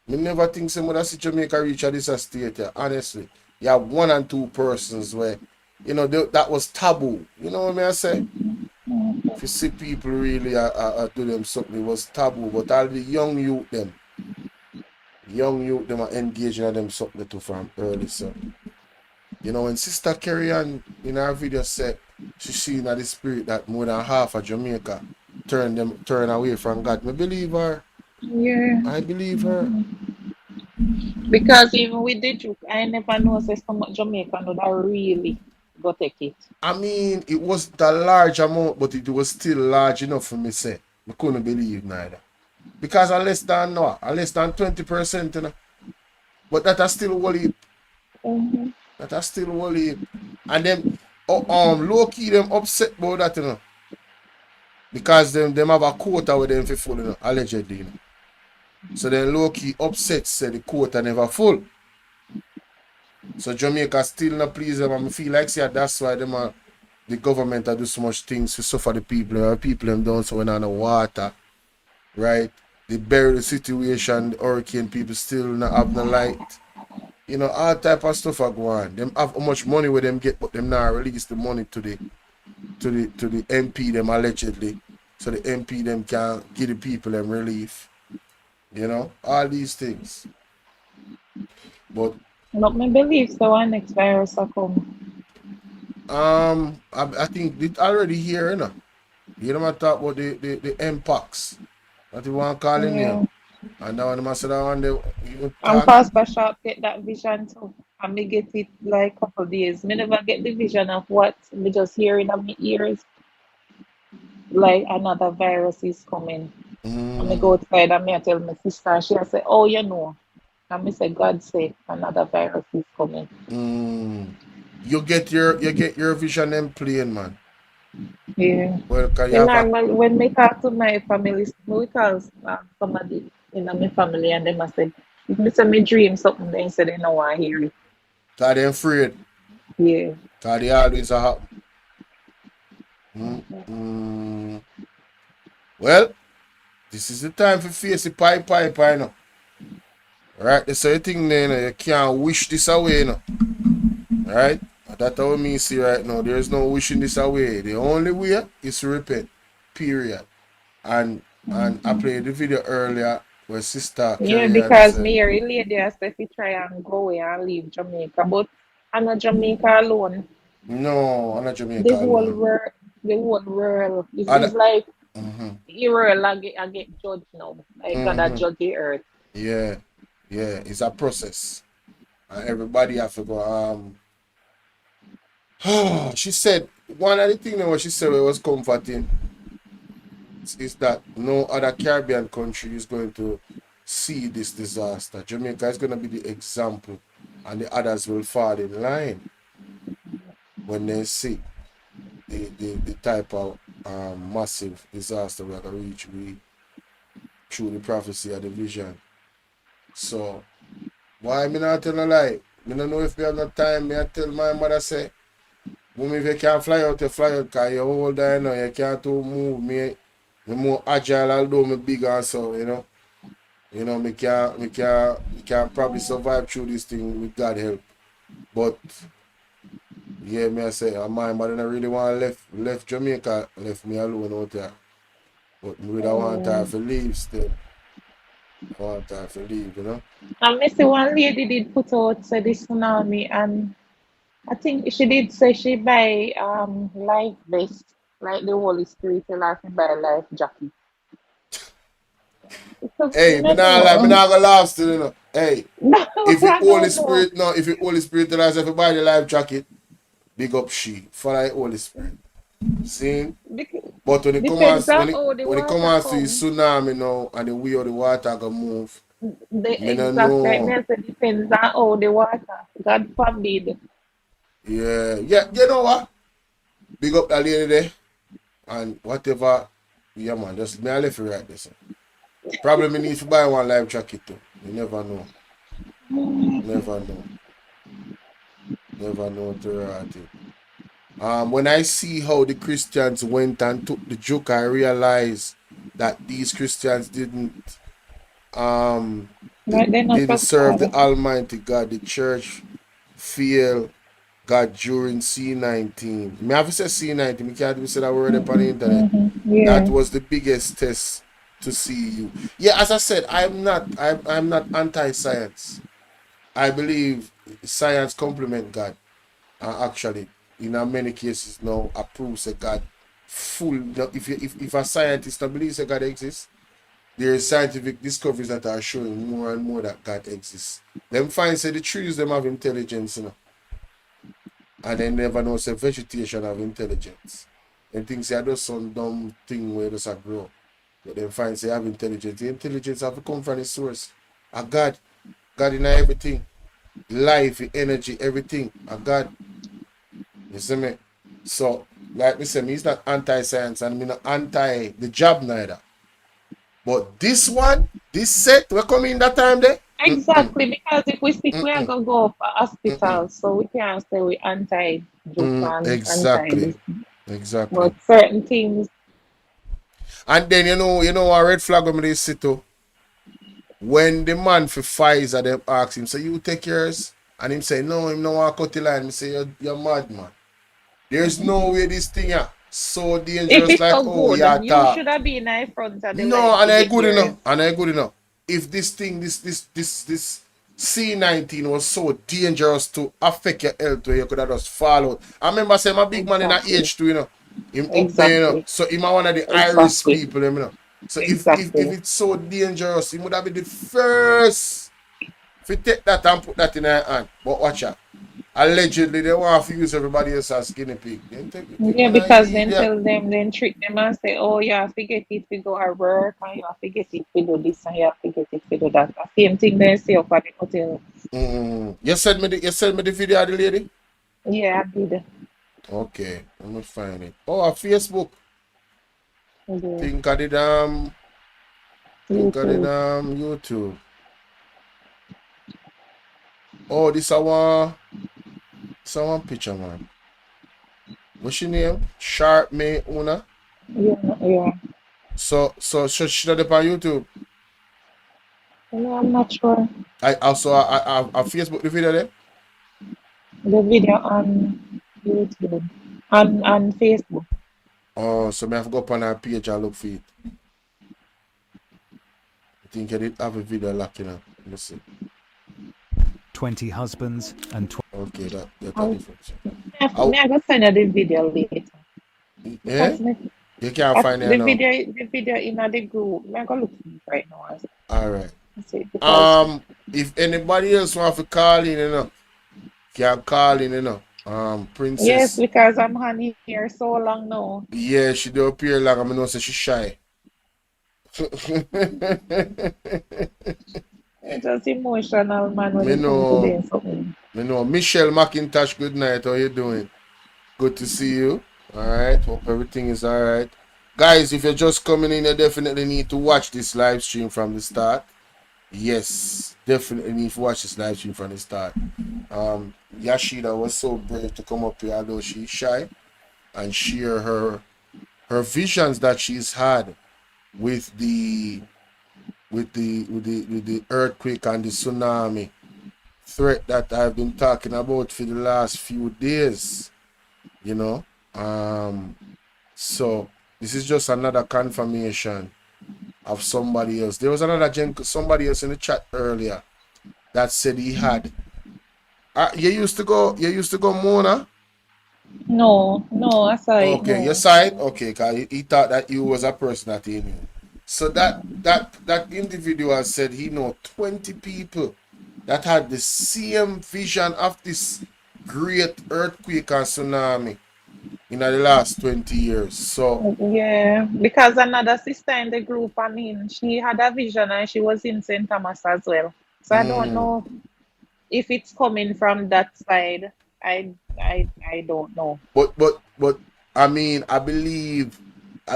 I never think someone see Jamaica reach at this state here, honestly. You have 1 and 2 persons where, you know, that was taboo. You know what I say? If you see people really do them something, it was taboo. But all the young youth them are engaging in them something too from early. So, you know, when Sister Carrie Ann in her video said she seen the spirit that more than half of Jamaica turn away from God, I believe her. Yeah. I believe her. Because even with the joke, I never know say so much Jamaican would really go take it. I mean, it wasn't a large amount, but it was still large enough for me to say. I couldn't believe neither. Because I less than 20%, you know. But that are still whole heap. That are still whole heap. And them low key them upset about that, you know. Because them have a quota with them for full, you know, allegedly, you know. So then low key upset said the quota never full. So Jamaica still not please them and I feel like say that's why them the government do so much things to suffer the people. People them down so when on the water, right? They bury the situation, the hurricane people still not have no light. You know, all type of stuff are going on. Them have how much money with them get, but them now release the money to the MP them allegedly. So the MP them can give the people them relief. You know, all these things. But me believe so when next virus will come. I think it already here, you know. You know, I talk about the Mpox. That you want calling you. And now when I said that one day, And Pastor Sharp get that vision too. And me get it like a couple days. Me never get the vision of what me just hear in my ears. Like another virus is coming. And me go outside and me tell my sister, and she say, "Oh, you know." And me say, "God sake, another virus is coming." You get your vision and playing, man. Yeah. Well, can you normal, when me talk to my family, we call somebody in my family and them I said, if me say me dream something, they say they don't want to hear it. Cause they afraid. Yeah. Cause they always happen. Well, this is the time for face the pipe, you know. Right? That's the thing then, you can't wish this away, you know. Right? That's how me see right now. There's no wishing this away. The only way is to repent. Period. And I played the video earlier where sister because me hear a lady I said if you try and go away and leave Jamaica, but I'm not Jamaica alone. No, I'm not Jamaica the alone. The whole world. It's like the world I get judged now. Like God I judge the earth. Yeah. Yeah. It's a process. And everybody have to go she said one of the things that she said was comforting is that no other Caribbean country is going to see this disaster. Jamaica is going to be the example, and the others will fall in line when they see the type of massive disaster we're going to reach through the prophecy of the vision. So, why me not tell a lie? I don't know if we have no time. Me I tell my mother say, woman, if you can't fly out, because you're older, you know, you can't move. Me more agile, although me bigger and so, you know. You know, me can probably survive through this thing with God help. But yeah, me I say, my mother don't really want to left Jamaica, left me alone out there. But me would want her to leave still. I want her to leave, you know. And me see one lady did put out say this tsunami, and I think she did say she buy life vest, like the Holy Spirit tell her to buy a life jacket. Hey, me not gonna laugh still, you know. Hey, if the Holy Spirit tell us to buy the life jacket, big up she, follow the Holy Spirit. See? But when it comes to the tsunami now and the way of the water gonna move, the exact depends on how the water. God forbid. Yeah, you know what? Big up that lady there. And whatever, yeah man, just me I left it right there. So. Probably me need to buy one life jacket too. You never know. Never know to reality. When I see how the Christians went and took the joke, I realized that these Christians didn't serve the Almighty God. The church failed God during C19. Me have to say C19. Me can't even say that word upon the internet. That was the biggest test to see you. Yeah, as I said, I'm not anti-science. I believe science complement God. Actually, in many cases now approves that God full. If a scientist don't believe that God exists, there is scientific discoveries that are showing more and more that God exists. Them find say the trees them have intelligence, you know. And they never know say vegetation have intelligence. And things say just some dumb thing where just grow. But then find say have intelligence. The intelligence have to come from the source. A God. God in everything. Life, energy, everything. A God. You see me? So, like me say, he's not anti-science and me not anti the job neither. But this one, this set, we're coming that time there. Exactly, because if we sick, we are gonna go up a hospital, so we can't say we anti-joke and anti Exactly. this. Exactly. But certain things, And then you know a red flag when they sit to when the man for Pfizer them ask him, so you take yours? And him say, no, him no want cut the line. Me say you're mad, man. There's no way this thing so if dangerous it's like so oh yeah good, you talk. should have been in front of the No, line and to I get good enough. yours. And I good enough. If this thing, this C19 was so dangerous to affect your health where you could have just fall out. I remember saying my big man in a Exactly, age too, you know. Him up there, you know. exactly, So him a one of the Irish exactly, people, you know. So if exactly. it's so dangerous, he would have been the first if you take that and put that in her hand. But watch out. Allegedly, they want to use everybody else as guinea pig. Then take the thing, Yeah, man, and because eat then ya. tell them, then trick them and say, oh, you have to get it to go to work, and you have to get it to do this, and you have to get it to do that. The same thing they say up at the hotel. You send me the video of the lady? Yeah, I did. Okay, let me find it. Oh, a Facebook. I did. Think of it YouTube. YouTube. Oh, this a one picture, man. What's your name? Sharp May Una. Yeah, yeah. So she not up on YouTube. No, I'm not sure. I also I Facebook the video there. The video on YouTube, on Facebook. Oh, so I have to go up on her page and look for it. I think I did have a video locking up. Let me see. 20 husbands and Okay, that's a I'll, difference. may I go send you the video later? Yeah? Because me, You can't find it now. the video in the group. May I go look for it right now? Alright. See, because If anybody else want to call in, you know, can call in, you know. yes, Princess. because I'm honey here so long now. Yeah, she do appear like I know say she shy. It's just emotional, man, when Me it comes to know. doing something. Me know. Michelle McIntosh, good night. How you doing? Good to see you. Alright. Hope everything is alright. Guys, if you're just coming in, you definitely need to watch this live stream from the start. Yes, definitely need to watch this live stream from the start. Yasheda was so brave to come up here, although she's shy, and share her visions that she's had with the earthquake and the tsunami threat that I've been talking about for the last few days. You know, so this is just another confirmation of somebody else. There was somebody else in the chat earlier that said he had. You used to go Mona? No, I saw it. Okay, No. your side? Okay, because he thought that you was a person that he knew. So that individual said he know 20 people that had the same vision of this great earthquake and tsunami in the last 20 years. So Yeah, because another sister in the group, I mean, she had a vision and she was in St. Thomas as well. So I don't know if it's coming from that side. I don't know. But I mean, I believe,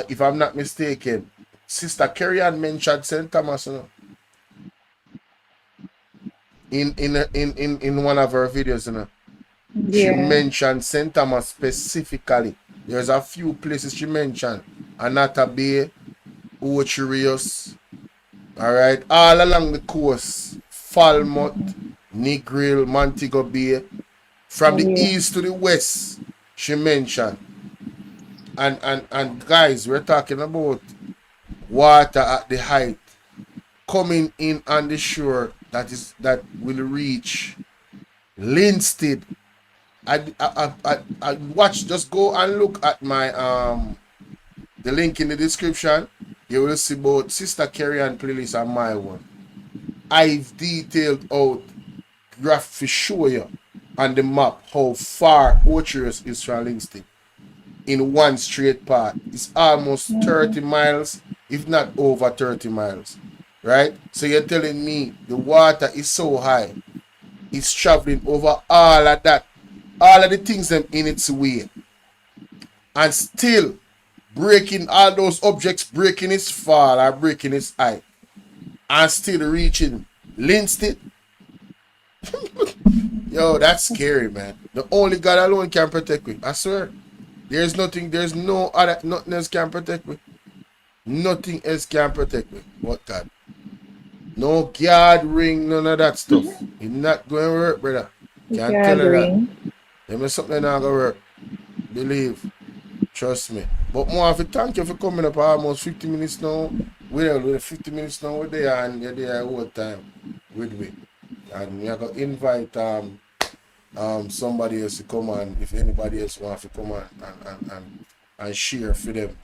if I'm not mistaken, Sister Carrie Ann mentioned St. Thomas, you know, in one of her videos, you know. She Yeah. mentioned St. Thomas specifically. There's a few places she mentioned. Anata Bay, Ocherios, alright, all along the coast, Falmouth, Negril, Montego Bay, from the east to the west, she mentioned. And guys, we're talking about water at the height coming in on the shore that will reach Linstead. I watch, just go and look at my the link in the description. You will see both Sister Carrie Ann playlist and my one. I've detailed out graph to show you on the map how far Orchards is from Linstead in one straight path. It's almost 30 miles, if not over 30 miles. Right? So you're telling me the water is so high, it's traveling over all of that, all of the things them in its way, and still breaking all those objects, breaking its fall or breaking its height, and still reaching Lynched it. Yo, that's scary, man. The only God alone can protect me. I swear. There's nothing else can protect me. Nothing else can protect me. What God? No guard ring, none of that stuff. It's not going to work, brother. Can't tell you that. There is something not going to work. Believe. Trust me. But more of a thank you for coming up almost 50 minutes now. We're 50 minutes now we're there and you're there all time with me. And we are going to invite somebody else to come on if anybody else wants to come on and share for them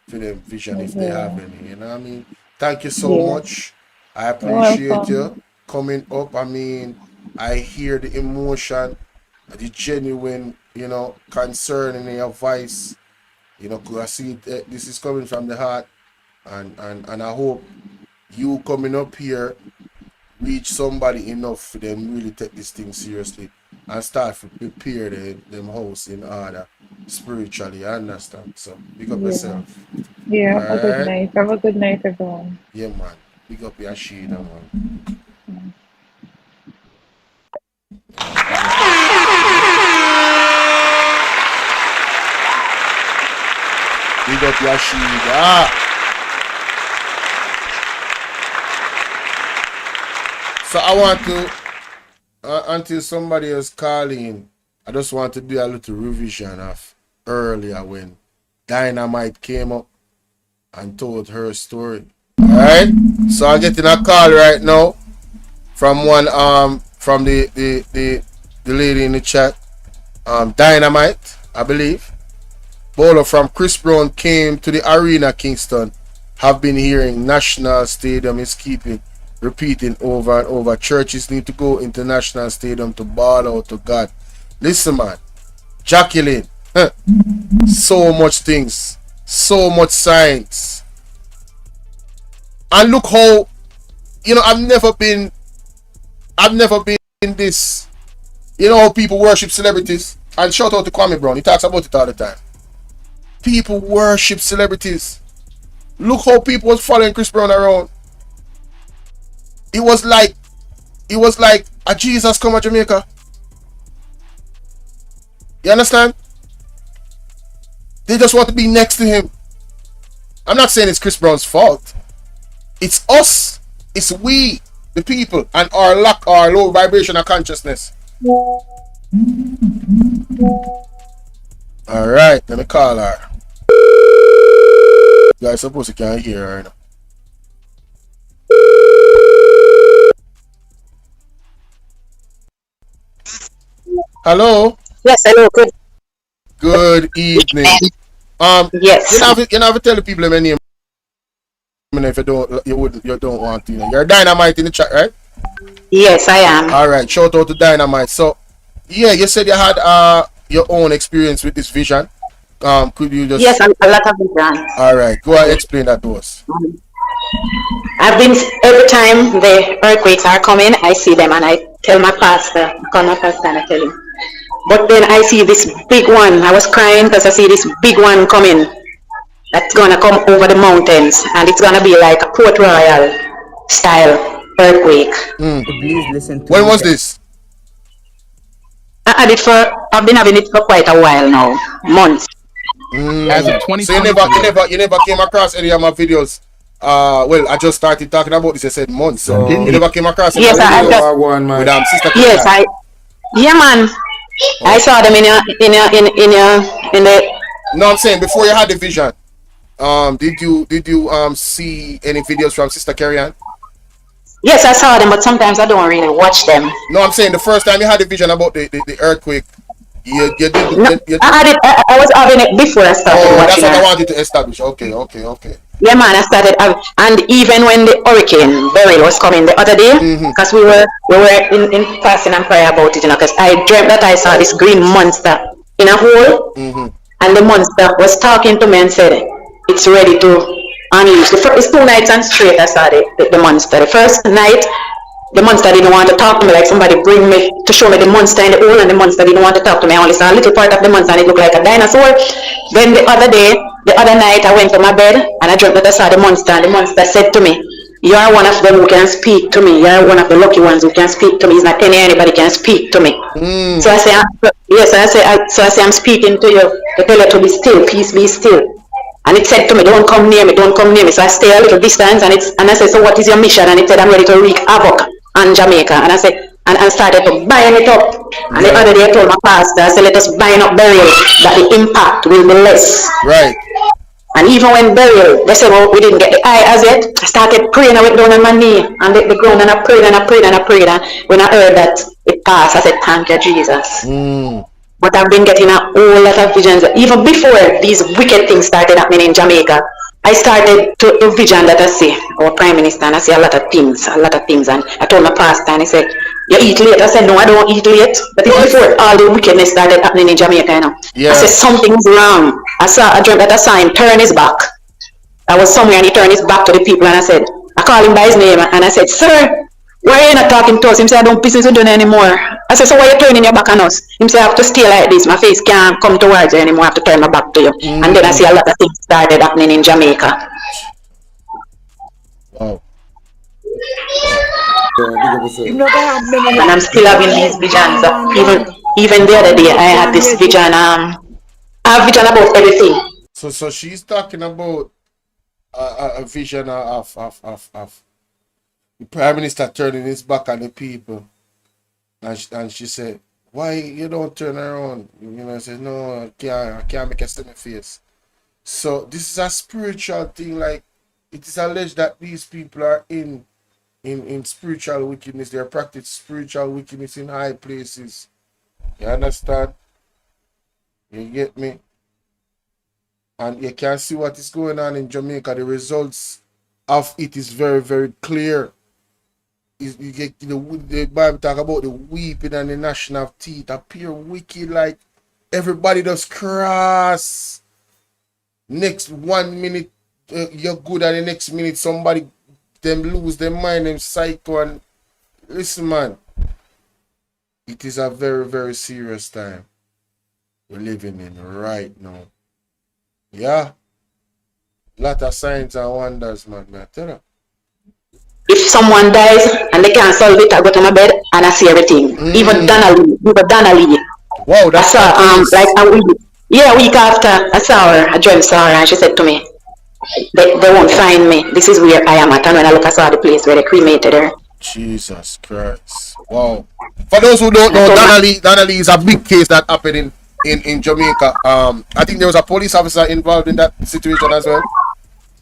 vision if they have any. You know what I mean? Thank you so much. I appreciate you coming up. I mean, I hear the emotion, the genuine, concern in your voice. I see this is coming from the heart, and I hope you coming up here reach somebody enough for them really take this thing seriously and start to prepare them house in order spiritually. You understand? So big up yourself. Yeah, have a good night. Have a good night, everyone. Yeah, man. Big up Yasheda, man. Big up Yasheda. So I want to, until somebody else calling, I just want to do a little revision of earlier when Dynamite came up and told her story. Alright? So I'm getting a call right now from one from the lady in the chat. Dynamite, I believe. Bolo from Chris Brown came to the arena Kingston. Have been hearing National Stadium is repeating over and over. Churches need to go into National Stadium to bawl out to God. Listen, man. Jacqueline. So much things. So much science. And look how, I've never been in this. You know how people worship celebrities? And shout out to Kwame Brown. He talks about it all the time. People worship celebrities. Look how people was following Chris Brown around. It was like a Jesus come to Jamaica. You understand? They just want to be next to him. I'm not saying it's Chris Brown's fault. It's us. It's we, the people, and our low vibration of consciousness. Alright, let me call her. You guys supposed to can't hear her now. Hello? Yes, hello, Good evening. Yes. You have to tell the people my name if you don't want to. You're Dynamite in the chat, right? Yes, I am. Alright, shout out to Dynamite. So yeah, you said you had your own experience with this vision. Could you just... Yes, a lot of vision. Alright, go ahead, explain that to us. I've been, every time the earthquakes are coming, I see them and I tell my pastor, I call my pastor and I tell him. But then I see this big one. I was crying because I see this big one coming. That's gonna come over the mountains and it's gonna be like a Port Royal style earthquake. Please listen to when was this? I've been having it for quite a while now, months. As of 2020, So you never came across any of my videos. Well, I just started talking about this. I said months. So you never came across any videos with Sister Yes, yeah, man. I saw them in the. No, I'm saying before you had the vision. Did you see any videos from Sister Carrie-Ann? Yes, I saw them, but sometimes I don't really watch them. No, I'm saying the first time you had the vision about the earthquake, you did. I was having it before I started watching. That's what I wanted to establish. Okay. Yeah, man, I started, and even when the hurricane Beryl was coming the other day, because we were in fasting and prayer about it, because I dreamt that I saw this green monster in a hole, and the monster was talking to me and said, "It's ready to unleash." It's 2 nights and straight I saw the monster. The first night, the monster didn't want to talk to me, like somebody bring me to show me the monster in the hole, and the monster didn't want to talk to me. I only saw a little part of the monster and it looked like a dinosaur. Then the other night I went to my bed and I dreamt that I saw the monster, and the monster said to me, You are one of them who can speak to me. You are one of the lucky ones who can speak to me. It's not anybody can speak to me. So I say, yes, so I say, I'm speaking to you to tell you to be still, peace be still. And it said to me, don't come near me, don't come near me. So I stay a little distance, and I said, so what is your mission? And it said, I'm ready to wreak havoc on Jamaica. And I said, and started to bind it up. And the other day I told my pastor, I said, let us bind up burial, that the impact will be less. Right. And even when burial, they said, well, we didn't get the eye as yet. I started praying, I went down on my knee and the ground, and I prayed and I prayed and I prayed. And when I heard that it passed, I said, thank you, Jesus. But I've been getting a whole lot of visions. Even before these wicked things started happening in Jamaica, I started to vision that I see our Prime Minister, and I see a lot of things. And I told my pastor, and he said, you eat late? I said, no, I don't eat late. But it's before all the wickedness started happening in Jamaica, you know. I said, something's wrong. I dreamt that I saw him turn his back. I was somewhere and he turned his back to the people, and I called him by his name, and I said, sir, why are you not talking to us? He said, I don't business with you anymore. I said, so why are you turning your back on us? He said, I have to stay like this. My face can't come towards you anymore. I have to turn my back to you. And then I see a lot of things started happening in Jamaica. Wow. And I'm still having these visions. Even the other day, I had this vision. I have vision about everything. So she's talking about a vision of the Prime Minister turning his back on the people, and she said, why you don't turn around? You know, I said, no, I can't make a stomach face. So this is a spiritual thing. Like, it is alleged that these people are in spiritual wickedness. They are practicing spiritual wickedness in high places. You understand? You get me? And you can see what is going on in Jamaica. The results of it is very, very clear. You get the Bible talk about the weeping and the gnashing of teeth appear wicked, like everybody does cross. Next 1 minute you're good, and the next minute somebody them lose their mind, them psycho. And listen, man, it is a very, very serious time we're living in right now. Yeah, lot of signs and wonders, man. I tell you. If someone dies and they can't solve it, I go to my bed and I see everything. Even Donnelly. Wow, that's I saw like a week after I saw her, I dreamt saw her, and she said to me, they won't find me. This is where I am at. And when I look, I saw the place where they cremated her. Jesus Christ. Wow. For those who don't know, Donnelly is a big case that happened in Jamaica. I think there was a police officer involved in that situation as well.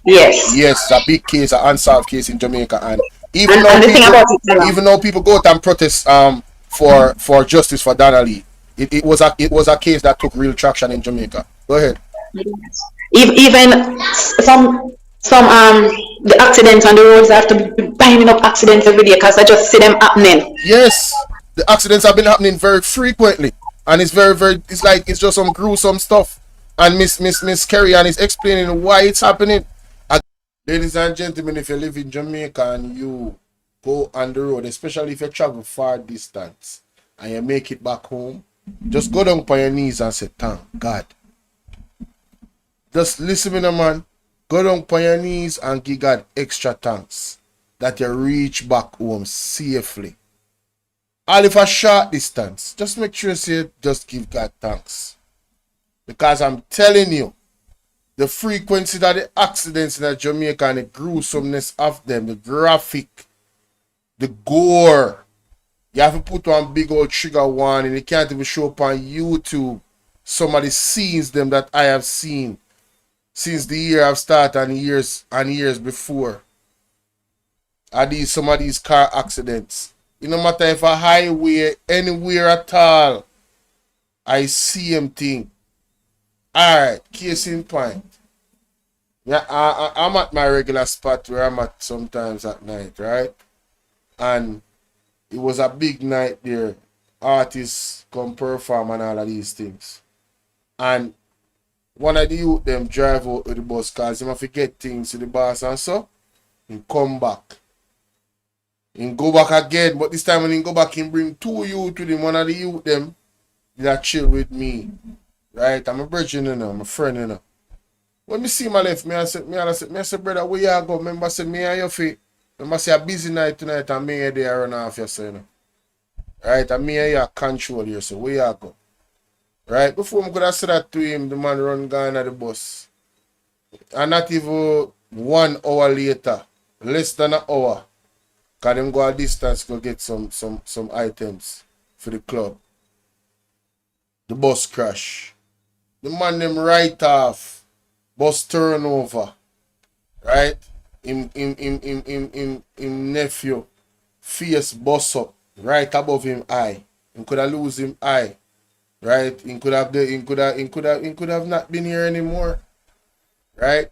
Yes, a big case, an unsolved case in Jamaica. And even though people go out and protest for justice for Donnelly, it was a case that took real traction in Jamaica. Go ahead. Even some the accidents on the roads, I have to be binding up accidents every day because I just see them happening. Yes, the accidents have been happening very frequently, and it's it's just some gruesome stuff. And Miss Kerry and is explaining why it's happening. Ladies and gentlemen, if you live in Jamaica and you go on the road, especially if you travel far distance and you make it back home, just go down on your knees and say, thank God. Just listen to me, man. Go down on your knees and give God extra thanks that you reach back home safely. All if a short distance, just make sure you just give God thanks. Because I'm telling you, the frequency of the accidents in Jamaica and the gruesomeness of them, the graphic, the gore, you have to put on big old trigger warning. You can't even show up on YouTube some of the scenes them that I have seen since the year I've started and years before. Some of these car accidents. It no matter if a highway, anywhere at all, I see them thing. Alright, case in point. Yeah, I'm at my regular spot where I'm at sometimes at night, right? And it was a big night there. Artists come perform and all of these things. And one of the youth them drive out with the bus because he have to get things to the boss and so. He come back. He go back again, but this time when he go back, he bring two youth with him. One of the youth them that chill with me. Right? I'm a virgin, you know, I'm a friend, you know. When me see my left, I said, brother, where you go? Remember, I said, me and your feet. You must say a busy night tonight and me there run off yourself, you know. Right? And me and you control yourself. Where you go? Right? Before I could have said that to him, the man run gone at the bus. And not even 1 hour later, less than an hour, because them go a distance go get some items for the club. The bus crash. The man them right off. Bus turnover. Right? Him nephew face bus up right above him eye. He could have lose him eye. Right? He could have not been here anymore. Right?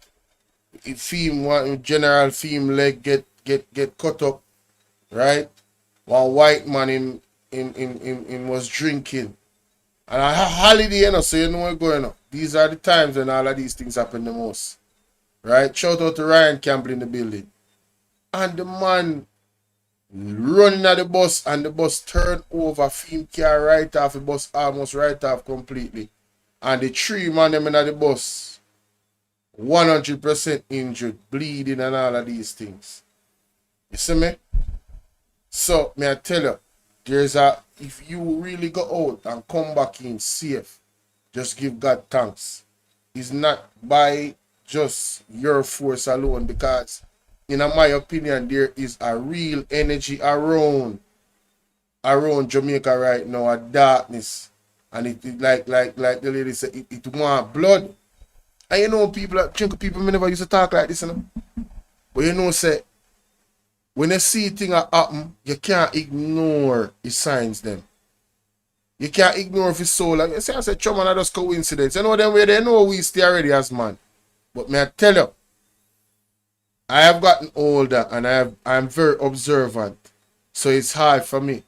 One general theme leg get cut up. Right? One white man him was drinking. And a holiday, you know, so you know what's going on. These are the times when all of these things happen the most. Right? Shout out to Ryan Campbell in the building. And the man running at the bus and the bus turned over, film car right off, the bus almost right off completely. And the 3 man them in the bus 100% injured, bleeding and all of these things. You see me? So, may I tell you, if you really go out and come back in safe, just give God thanks. It's not by just your force alone, because in my opinion, there is a real energy around Jamaica right now, a darkness. And it like the lady said, it want blood. And you know, people never used to talk like this, you know. But you know, say, when you see things happen, you can't ignore the signs them. You can't ignore if it's so like you say, I said, chum, and that's coincidence. You know them way they know we stay already as man. But may I tell you, I have gotten older and I'm very observant. So it's hard for me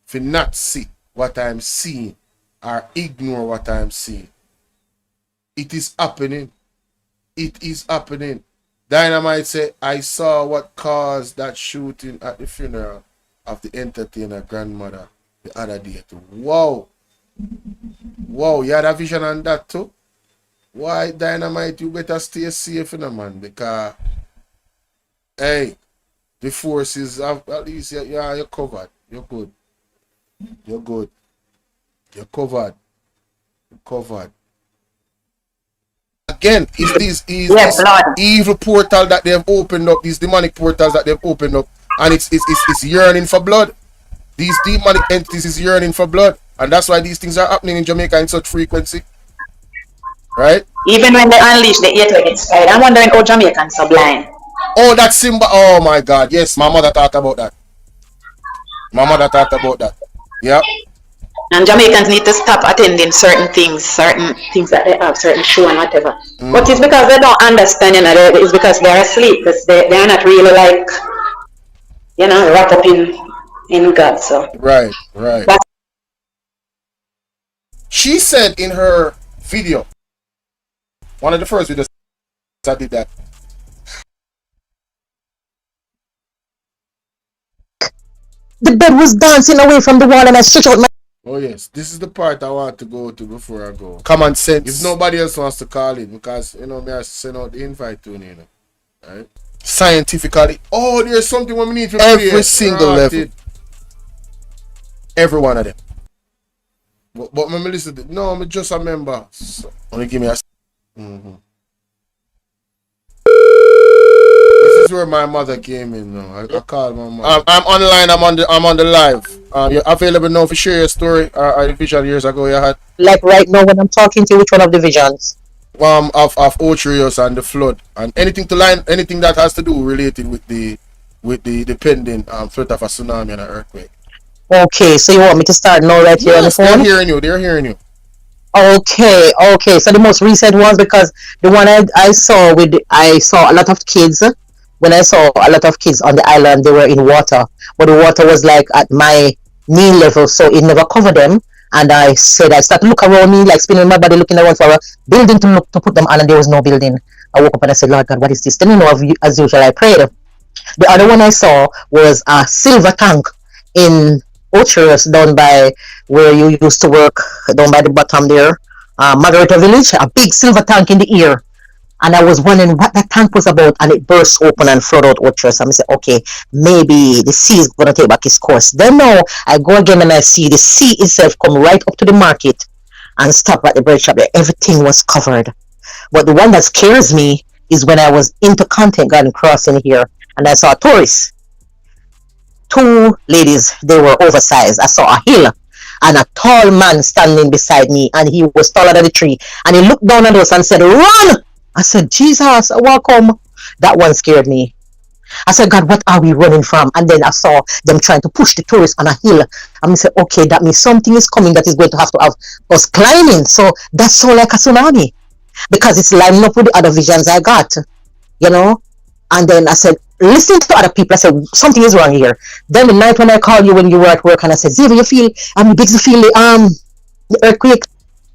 to not see what I'm seeing or ignore what I'm seeing. It is happening. It is happening. Dynamite say, I saw what caused that shooting at the funeral of the entertainer grandmother the other day too. Wow. Wow, you had a vision on that too? Why, Dynamite, you better stay safe, you know, man, because, hey, the forces, at least you're covered. You're good. You're good. You're covered. You're covered. Again, it's this evil portal that they've opened up, these demonic portals that they've opened up, and it's yearning for blood. These demonic entities is yearning for blood, and that's why these things are happening in Jamaica in such frequency. Right? Even when they unleash the 8-legged spider, I'm wondering how Jamaicans are blind. Oh, that Simba. Oh my God. Yes, my mother talked about that. Yep. And Jamaicans need to stop attending certain things that they have, certain show and whatever. But it's because they don't understand, you know, it's because they're asleep, because they're not really like, you know, wrapped up in God. So Right. But she said in her video, one of the first videos I did that. The bed was dancing away from the wall and I stretched out my... Oh yes, this is the part I want to go to before I go. Common sense. If nobody else wants to call in, because, you know, me I send out the invite to you, you know. Right? Scientifically. Oh, there's something we need to play. Every single level. Every one of them. But me listen to, no, me just a member. So, only give me a... This is where my mother came in now. I called my mother. I'm online, I'm on the live. You're available now for share your story or the vision years ago you had. Like right now when I'm talking to you, which one of the visions? Of Otrios and the flood. And anything that has to do related with the pending threat of a tsunami and an earthquake. Okay, so you want me to start now right here on the phone? They're hearing you. Okay. So the most recent ones, because the one I saw a lot of kids. When I saw a lot of kids on the island, they were in water, but the water was like at my knee level, so it never covered them. And I started to look around me, like spinning my body, looking around for a building to put them on, and there was no building. I woke up and I said, Lord God, what is this? Then, you know, as usual, I prayed. The other one I saw was a silver tank in Ochiros, down by where you used to work, down by the bottom there, Margarita Village, a big silver tank in the air. And I was wondering what that tank was about, and it burst open and flooded out waters. And I said, okay, maybe the sea is going to take back its course. Then now I go again and I see the sea itself come right up to the market and stop at the bread shop there. Everything was covered. But the one that scares me is when I was into Content Garden Crossing here and I saw tourists. Two ladies, they were oversized. I saw a hill and a tall man standing beside me, and he was taller than the tree. And he looked down at us and said, "Run!" I said, "Jesus, welcome." That one scared me. I said, "God, what are we running from?" And then I saw them trying to push the tourists on a hill. And I said, okay, that means something is coming that is going to have us climbing. So that's so like a tsunami because it's lining up with the other visions I got, you know. And then I said, listening to other people, I said, something is wrong here. Then the night when I called you when you were at work and I said, Xavier, you feel, big to feel the earthquake?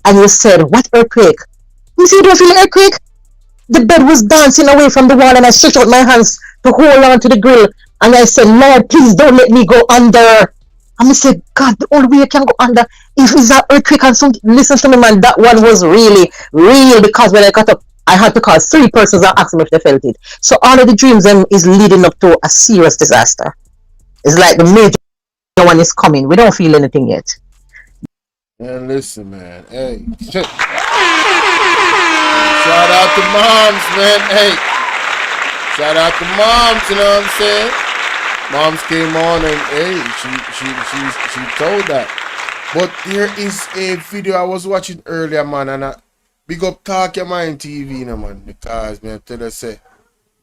And you said, what earthquake? You see, you don't feel the earthquake? The bed was dancing away from the wall and I stretched out my hands to hold on to the grill. And I said, Lord, please don't let me go under. And I said, God, the only way I can go under if it's an earthquake and something. Listen to me, man, that one was really real because when I got up, I had to call 3 persons and ask them if they felt it. So all of the dreams is leading up to a serious disaster. It's like the major one is coming. We don't feel anything yet. Man, listen, man. Hey. Shout out to moms, man. Hey. Shout out to moms, you know what I'm saying? Moms came on and hey, she told that. But there is a video I was watching earlier, man, and big up Talk Your Mind TV, you know, man, because man, I tell you, say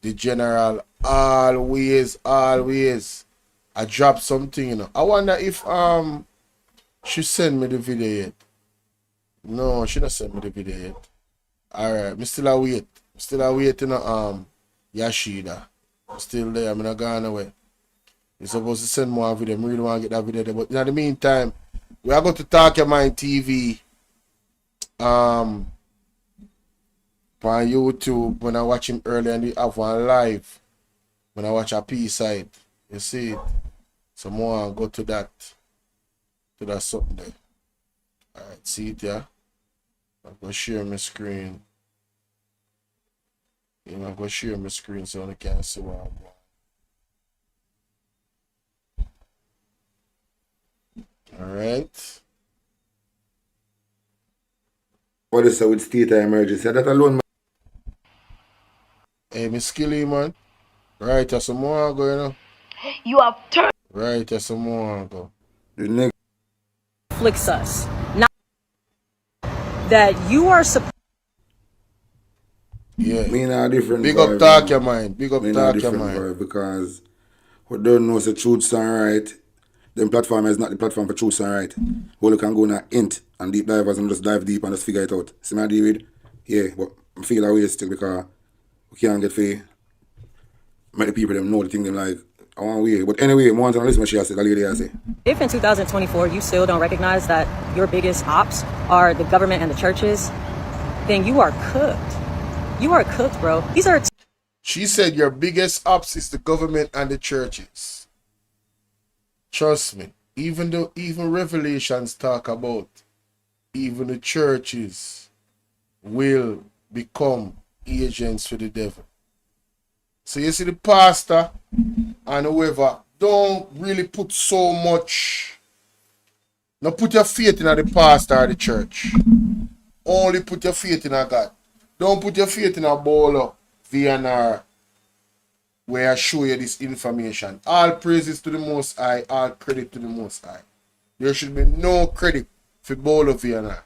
the general always I drop something, you know. I wonder if she sent me the video yet. No, she not sent me the video yet. Alright, me still a wait. Still a wait, you know, Yasheda. I'm still there, I'm not gone away. You're supposed to send more video. I really want to get that video there. But in the meantime, we are going to Talk Your Mind TV on YouTube. When I watch him earlier and they have one live. When I watch a P-side. You see it? So more go to that. To that something there. Alright, see it, yeah? I'm going to share my screen. I'm going to share my screen so I can see what I'm doing. Alright. What is it with state of emergency? That alone, man. Hey, Miss Skilly, man. Right, there's some more go, you know. You have turned. Right, there's some more go. The next Afflicts us. Not that you are supposed. Yeah. me not different. Big vibe, up Talk man. Your Mind. Big up Me not Talk Your different Mind. vibe because what don't know is the truth and right. Them platform is not the platform for truth and right. All you can go now int and deep divers and just dive deep and just figure it out. See my deal with? Yeah, but I feel that way still because we can't get free. Make the people them know the thing them like I want way. But anyway, more to listen what she has said, the lady has said. If in 2024 you still don't recognize that your biggest ops are the government and the churches, then you are cooked. You are cooked, bro. These are. She said your biggest ops is the government and the churches. Trust me, even Revelations talk about even the churches will become agents for the devil. So you see the pastor and whoever don't really put so much. Now put your faith in the pastor or the church. Only put your faith in a God. Don't put your faith in a Bolo V&R where I show you this information. All praises to the Most High, all credit to the Most High. There should be no credit for Bolo V&R.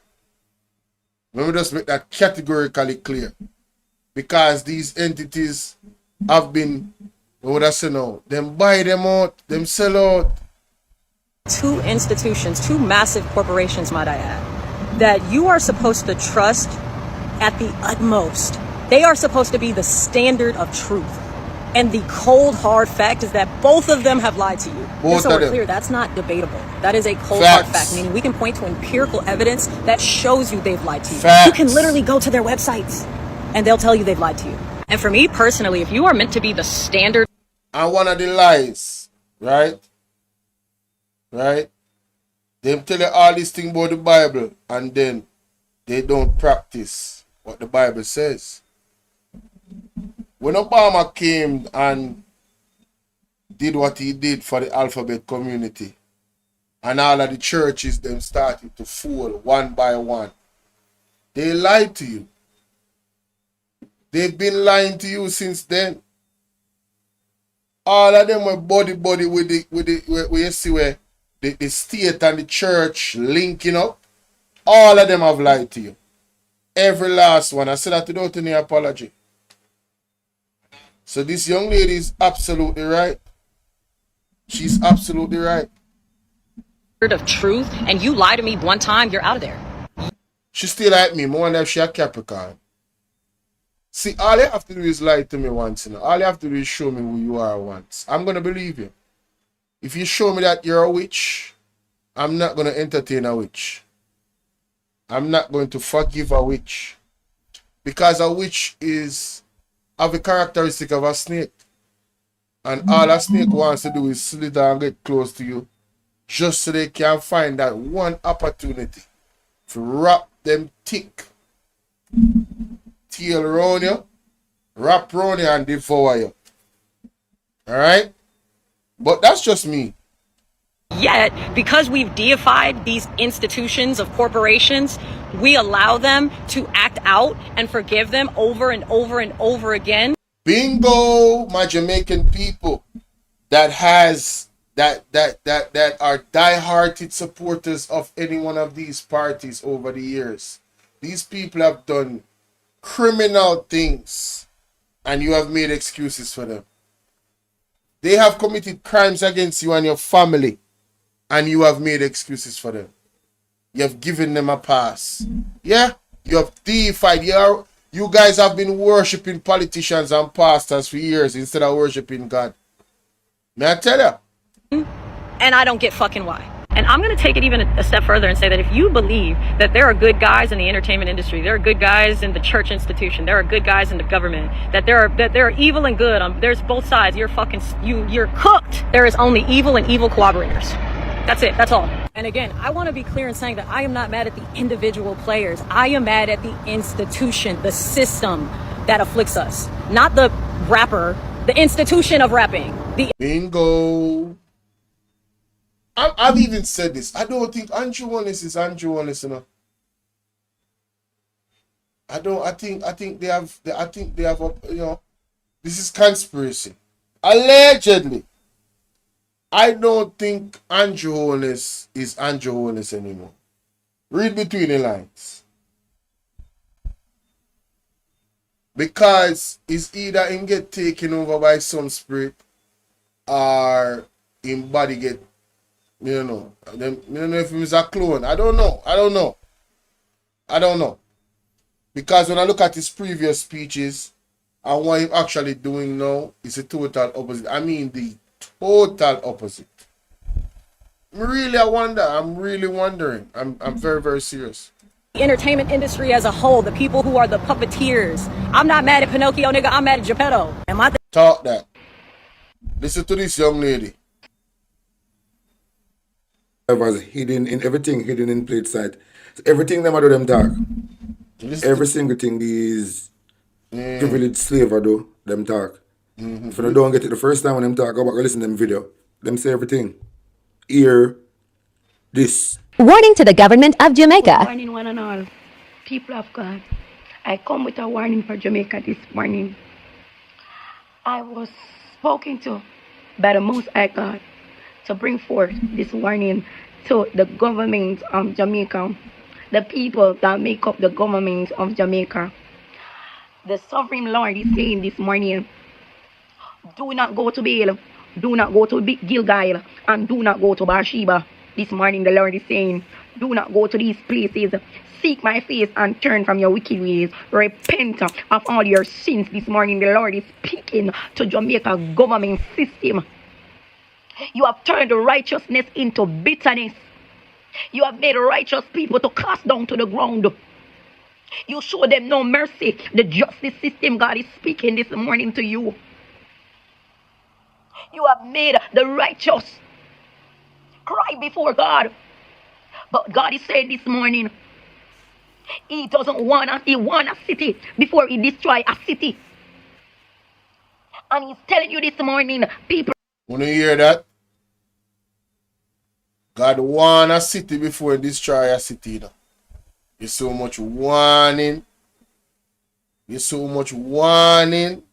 Let me just make that categorically clear. Because these entities have been, what would I say now? Them buy them out, them sell out. 2 institutions, 2 massive corporations, might I add, that you are supposed to trust at the utmost. They are supposed to be the standard of truth. And the cold, hard fact is that both of them have lied to you. Both so of we're them. clear, that's not debatable. That is a cold, Facts. hard fact, meaning we can point to empirical evidence that shows you they've lied to you. Facts. You can literally go to their websites and they'll tell you they've lied to you. And for me personally, if you are meant to be the standard. And one of the lies, right? Right? They tell you all these things about the Bible and then they don't practice what the Bible says. when Obama came and did what he did for the alphabet community, and all of the churches them started to fall one by one, they lied to you. They've been lying to you since then. All of them were body with where you see where the state and the church linking up. All of them have lied to you. Every last one. I said that without any apology. So this young lady is absolutely right. She's absolutely right. Of truth, and you lie to me one time, you're out of there. She still like me. More than if she a Capricorn. See, all you have to do is lie to me once. You know? All you have to do is show me who you are once. I'm going to believe you. If you show me that you're a witch, I'm not going to entertain a witch. I'm not going to forgive a witch. Because a witch have a characteristic of a snake. And all a snake wants to do is slither and get close to you. Just so they can find that one opportunity to wrap them thick tail around you, wrap around you and devour you. Alright? But that's just me. Yet, because we've deified these institutions of corporations, we allow them to act out and forgive them over and over and over again. Bingo, my Jamaican people that are die-hearted supporters of any one of these parties over the years. These people have done criminal things and you have made excuses for them. They have committed crimes against you and your family and you have made excuses for them. You have given them a pass. Yeah, you have deified. You guys have been worshipping politicians and pastors for years instead of worshipping God. May I tell you? And I don't get fucking why. And I'm going to take it even a step further and say that if you believe that there are good guys in the entertainment industry, there are good guys in the church institution, there are good guys in the government, that there are evil and good, there's both sides. You're cooked. There is only evil and evil collaborators. That's it. That's all. And again, I want to be clear in saying that I am not mad at the individual players. I am mad at the institution, the system that afflicts us, not the rapper, the institution of rapping. Bingo. I've even said this. I don't think Andrew Wallace is Andrew Wallace, you know. I think they have, you know, this is conspiracy. Allegedly. I don't think Andrew Holness is Andrew Holness anymore. Read between the lines. Because it's either him get taken over by some spirit or him body get, you know, I don't know if he's a clone. I don't know. Because when I look at his previous speeches and what he's actually doing now, it's a total opposite. I mean the total opposite. I'm really wondering. I'm very, very serious. The entertainment industry as a whole, the people who are the puppeteers. I'm not mad at Pinocchio, nigga. I'm mad at Geppetto. Talk that. Listen to this young lady. Was hidden in everything, hidden in plain sight. So everything them do them talk. Every single thing these privileged slave do them talk. If you don't get it the first time when them talk, go back and listen to them video. Them say everything. Hear this. Warning to the government of Jamaica. Good morning, one and all. People of God. I come with a warning for Jamaica this morning. I was spoken to by the Most High God to bring forth this warning to the government of Jamaica, the people that make up the government of Jamaica. The Sovereign Lord is saying this morning, do not go to Baal, do not go to Gilgal, and do not go to Bathsheba. This morning the Lord is saying, do not go to these places. Seek my face and turn from your wicked ways. Repent of all your sins. This morning the Lord is speaking to Jamaica government system. You have turned righteousness into bitterness. You have made righteous people to cast down to the ground. You show them no mercy. The justice system, God is speaking this morning to you. You have made the righteous cry before God. But God is saying this morning, He doesn't want us. He wants a city before He destroys a city. And he's telling you this morning, people. When you hear that? God warn a city before he destroy a city. You know? There's so much warning. There's so much warning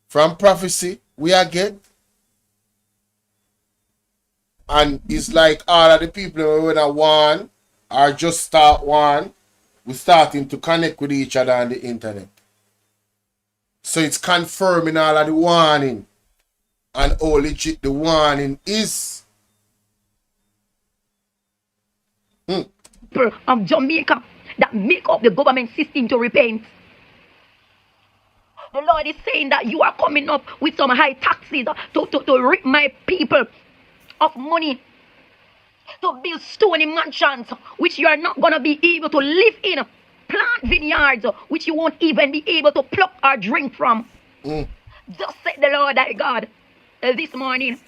from prophecy we are get. And it's like all of the people when I warn or just start warn, we're starting to connect with each other on the internet. So it's confirming all of the warning and how legit the warning is. Of Jamaica that make up the government system to repent. The Lord is saying that you are coming up with some high taxes to rip my people of money, to build stony mansions which you are not going to be able to live in, plant vineyards which you won't even be able to pluck or drink from. Just say the Lord thy God this morning.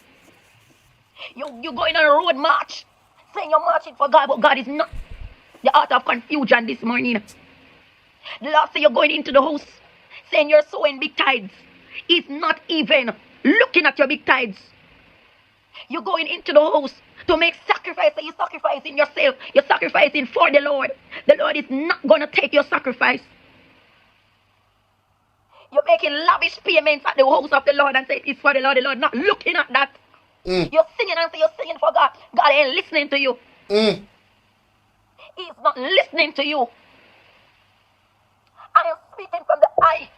You're going on a road march, saying you're marching for God, but God is not the author of confusion this morning. The Lord say you're going into the house, saying you're sowing big tithes. He's not even looking at your big tithes. You're going into the house to make sacrifice. You're sacrificing yourself. You're sacrificing for the Lord. The Lord is not going to take your sacrifice. You're making lavish payments at the house of the Lord and say it's for the Lord. The Lord not looking at that. You're singing and say you're singing for God. God ain't listening to you. He's not listening to you. I am speaking from the high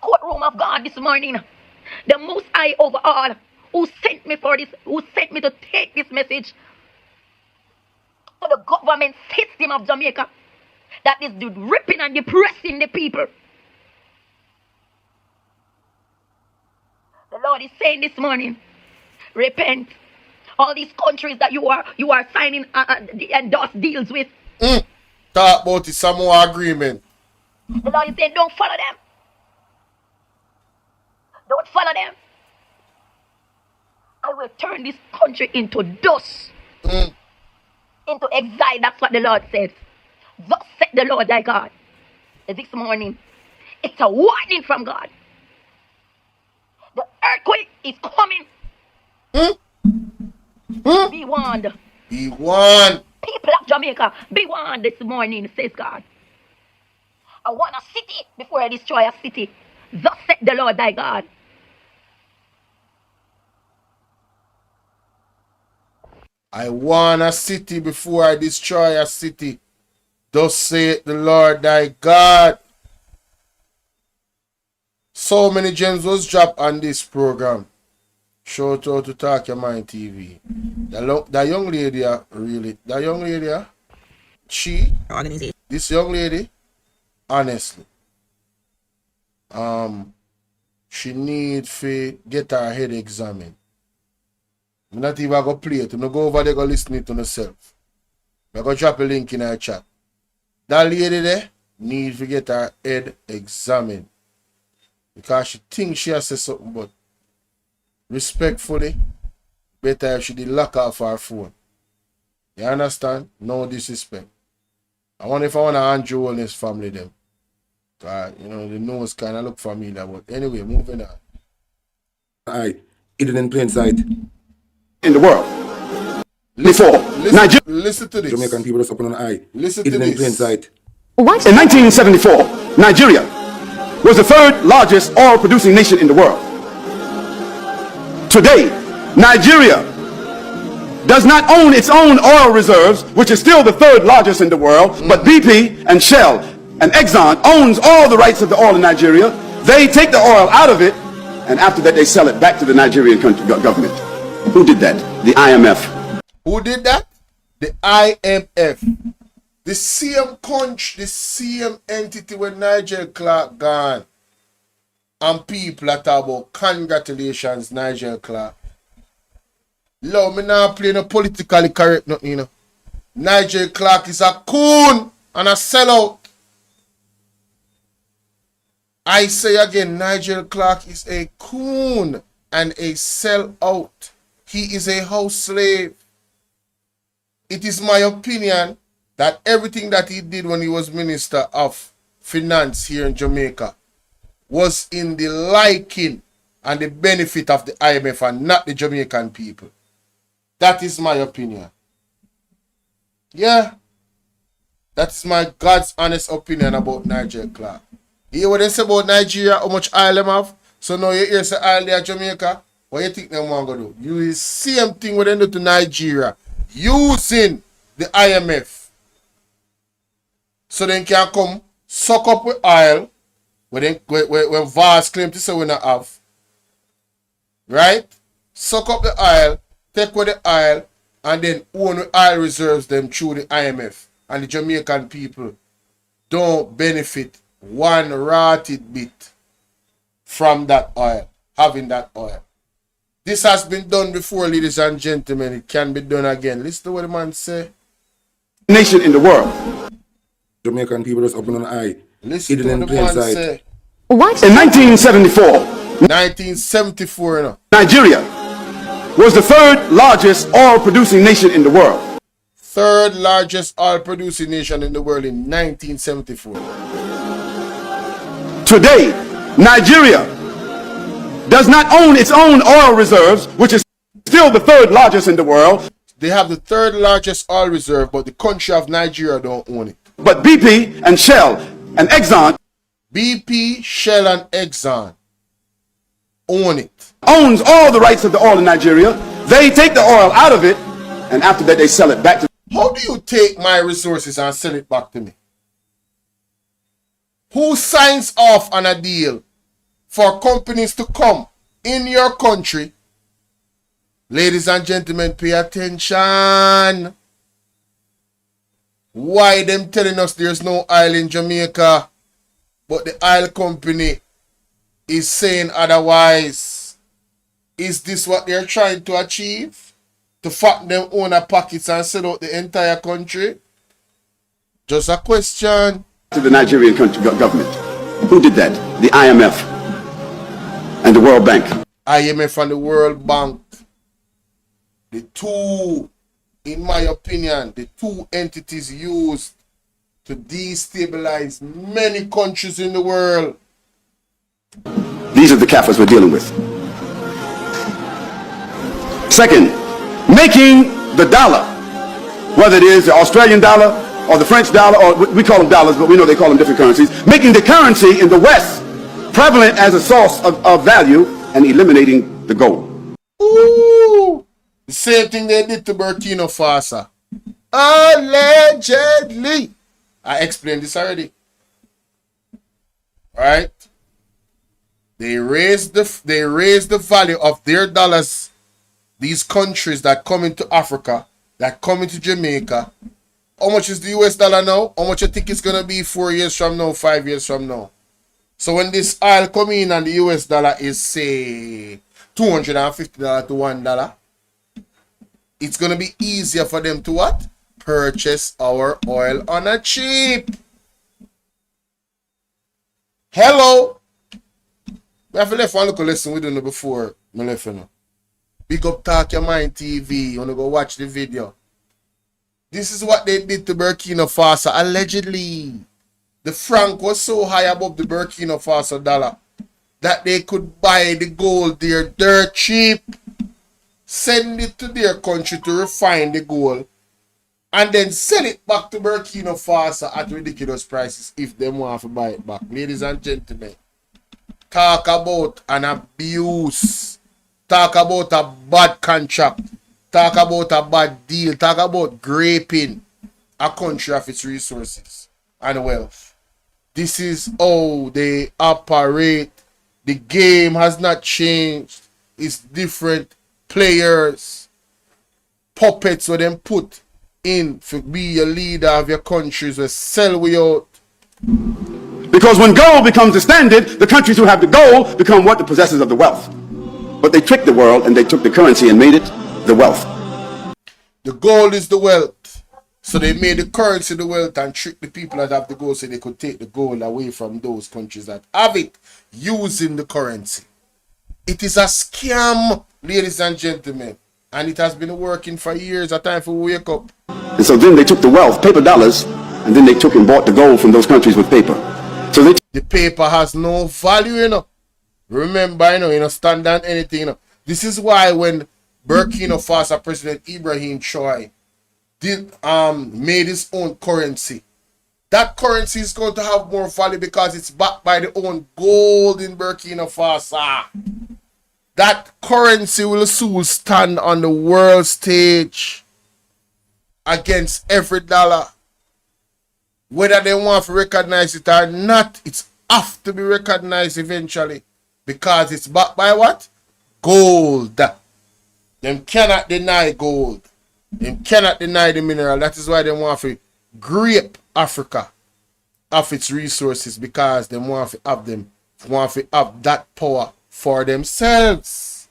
courtroom of God this morning. The most high over all, who sent me for this, who sent me to take this message to the government system of Jamaica that is ripping and depressing the people. The Lord is saying this morning, repent. All these countries that you are signing endorsed deals with. Talk about the Samoa agreement. The Lord is saying, don't follow them. Don't follow them. I will turn this country into dust. Into exile. That's what the Lord says. Thus said the Lord thy God. This morning, it's a warning from God. The earthquake is coming. Be warned. Be warned. People of Jamaica, be warned this morning, says God. I want a city before I destroy a city. Thus said the Lord thy God. I want a city before I destroy a city. Thus saith the Lord thy God. So many gems was dropped on this program. Shout out to Talk Your Mind TV. That young lady, really, that young lady, this young lady, honestly, she need to get her head examined. I'm not even going to play it. I'm going to go over there and listen it to myself. I'm going to drop a link in her chat. That lady there need to get her head examined. Because she thinks she has said something, but respectfully, better if she did lock off her phone. You understand? No disrespect. I wonder if I want to Andrew and his family them. You know, the nose kind of look familiar. But anyway, moving on. Aye, hidden in plain sight. In the world. Listen to this. Jamaican people just up on an eye. Listen hidden to in plain this. sight. What? In 1974, Nigeria was the third largest oil producing nation in the world. Today, Nigeria does not own its own oil reserves, which is still the third largest in the world, but BP and Shell and Exxon owns all the rights of the oil in Nigeria. They take the oil out of it, and after that they sell it back to the Nigerian government. Who did that? The IMF. Who did that? The IMF. The same country, the same entity when Nigel Clark gone. And people are talking about congratulations, Nigel Clark. Love me now play no politically correct nothing, you know. Nigel Clark is a coon and a sellout. I say again, Nigel Clark is a coon and a sellout. He is a house slave. It is my opinion that everything that he did when he was Minister of Finance here in Jamaica was in the liking and the benefit of the IMF and not the Jamaican people. That is my opinion. Yeah. That's my God's honest opinion about Nigeria, Clark. You hear what they say about Nigeria, how much oil them have? So now you hear say oil there Jamaica. What you think them want to do? You will same thing what they do to Nigeria. Using the IMF. So they can come suck up with oil when vast claim to say we not have. Right? Suck up the oil, take away the oil, and then own the oil reserves them through the IMF. And the Jamaican people don't benefit one rotted bit from that oil, having that oil. This has been done before, ladies and gentlemen. It can be done again. Listen to what the man say. Nation in the world. Jamaican people just open an eye. Listen to what the man say. What? In 1974, 1974, you know. Nigeria was the third largest oil producing nation in the world. Third largest oil producing nation in the world in 1974. Today, Nigeria does not own its own oil reserves, which is still the third largest in the world. They have the third largest oil reserve, but the country of Nigeria don't own it. But BP and Shell and Exxon, BP, Shell, and Exxon own it. Owns all the rights of the oil in Nigeria. They take the oil out of it, and after that they sell it back to. How do you take my resources and sell it back to me? Who signs off on a deal for companies to come in your country? Ladies and gentlemen, pay attention. Why them telling us there's no oil in Jamaica, but the oil company is saying otherwise? Is this what they're trying to achieve? To fatten them owner pockets and sell out the entire country? Just a question. To the Nigerian government. Who did that? The IMF and the World Bank. IMF and the World Bank. The two, in my opinion, the two entities used to destabilize many countries in the world. These are the Kafirs we're dealing with. Second, making the dollar, whether it is the Australian dollar or the French dollar, or we call them dollars, but we know they call them different currencies, making the currency in the West prevalent as a source of value and eliminating the gold. Ooh, the same thing they did to Burkina Faso. Allegedly. I explained this already. Right? They raised the value of their dollars. These countries that come into Africa, that come into Jamaica. How much is the US dollar now? How much you think it's going to be 4 years from now, 5 years from now? So when this oil come in and the US dollar is, say, $250 to $1, it's going to be easier for them to what? Purchase our oil on a cheap. Hello? We have left one little lesson we done before. Me left, you know. Big up Talk Your Mind TV. You want to go watch the video. This is what they did to Burkina Faso. Allegedly, the franc was so high above the Burkina Faso dollar that they could buy the gold there dirt cheap, send it to their country to refine the gold, and then sell it back to Burkina Faso at ridiculous prices if they want to buy it back. Ladies and gentlemen, talk about an abuse. Talk about a bad contract. Talk about a bad deal. Talk about graping a country of its resources and wealth. This is how they operate. The game has not changed. It's different players. Puppets where them put in to be a leader of your countries will sell we out. Because when gold becomes the standard, the countries who have the gold become what? The possessors of the wealth. But they tricked the world and they took the currency and made it the wealth. The gold is the wealth. So they made the currency the wealth and tricked the people that have the gold so they could take the gold away from those countries that have it using the currency. It is a scam, ladies and gentlemen. And it has been working for years. A time for wake up. And so then they took the wealth, paper dollars, and then they took and bought the gold from those countries with paper. So they the paper has no value, you know. Remember, you know, stand on anything, you know. This is why when Burkina Faso President Ibrahim Choi did made his own currency, that currency is going to have more value because it's backed by the own gold in Burkina Faso. That currency will soon stand on the world stage against every dollar. Whether they want to recognize it or not, it's have to be recognized eventually. Because it's backed by what? Gold. Them cannot deny gold. Them cannot deny the mineral. That is why they want to grape Africa of its resources, because they want to have that power for themselves.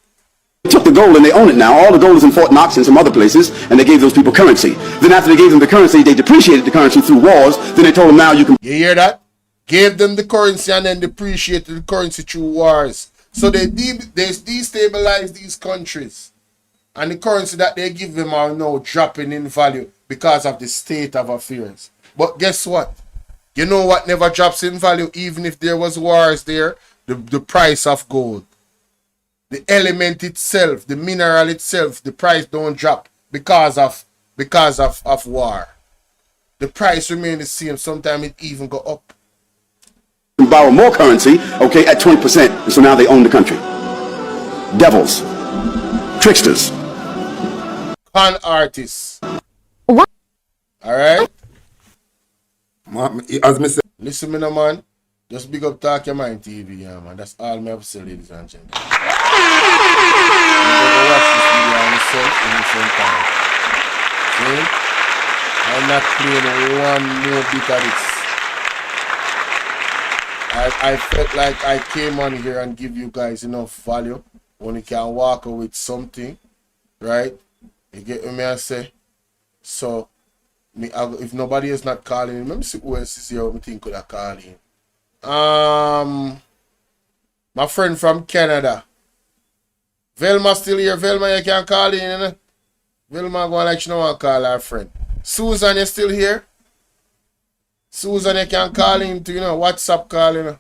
They took the gold and they own it now. All the gold is in Fort Knox and some other places, and they gave those people currency. Then after they gave them the currency, they depreciated the currency through wars. Then they told them, now you can... You hear that? Gave them the currency and then depreciated the currency through wars. So they destabilize these countries. And the currency that they give them are now dropping in value because of the state of affairs. But guess what? You know what never drops in value, even if there was wars there? The price of gold. The element itself, the mineral itself, the price don't drop because of war. The price remains the same. Sometimes it even go up. Borrow more currency, okay, at 20%. And so now they own the country. Devils. Tricksters. Con artists. What? Alright? As me say, listen, me no, man. Just big up Talk Your Mind TV, yeah, man. That's all me have to say, ladies and gentlemen. I'm gonna watch this video on myself in the same time. See? I'm not playing one more bit of this. I felt like I came on here and give you guys enough value when you can walk away with something, right? You get what I say? So, if nobody is not calling, let me see who else is here who I think could have called in. My friend from Canada. Velma still here. Velma, you can call in, you know? Velma going like she don't want to call her friend. Susan, you still here? Susan, you can call in to, you know, WhatsApp call, you know.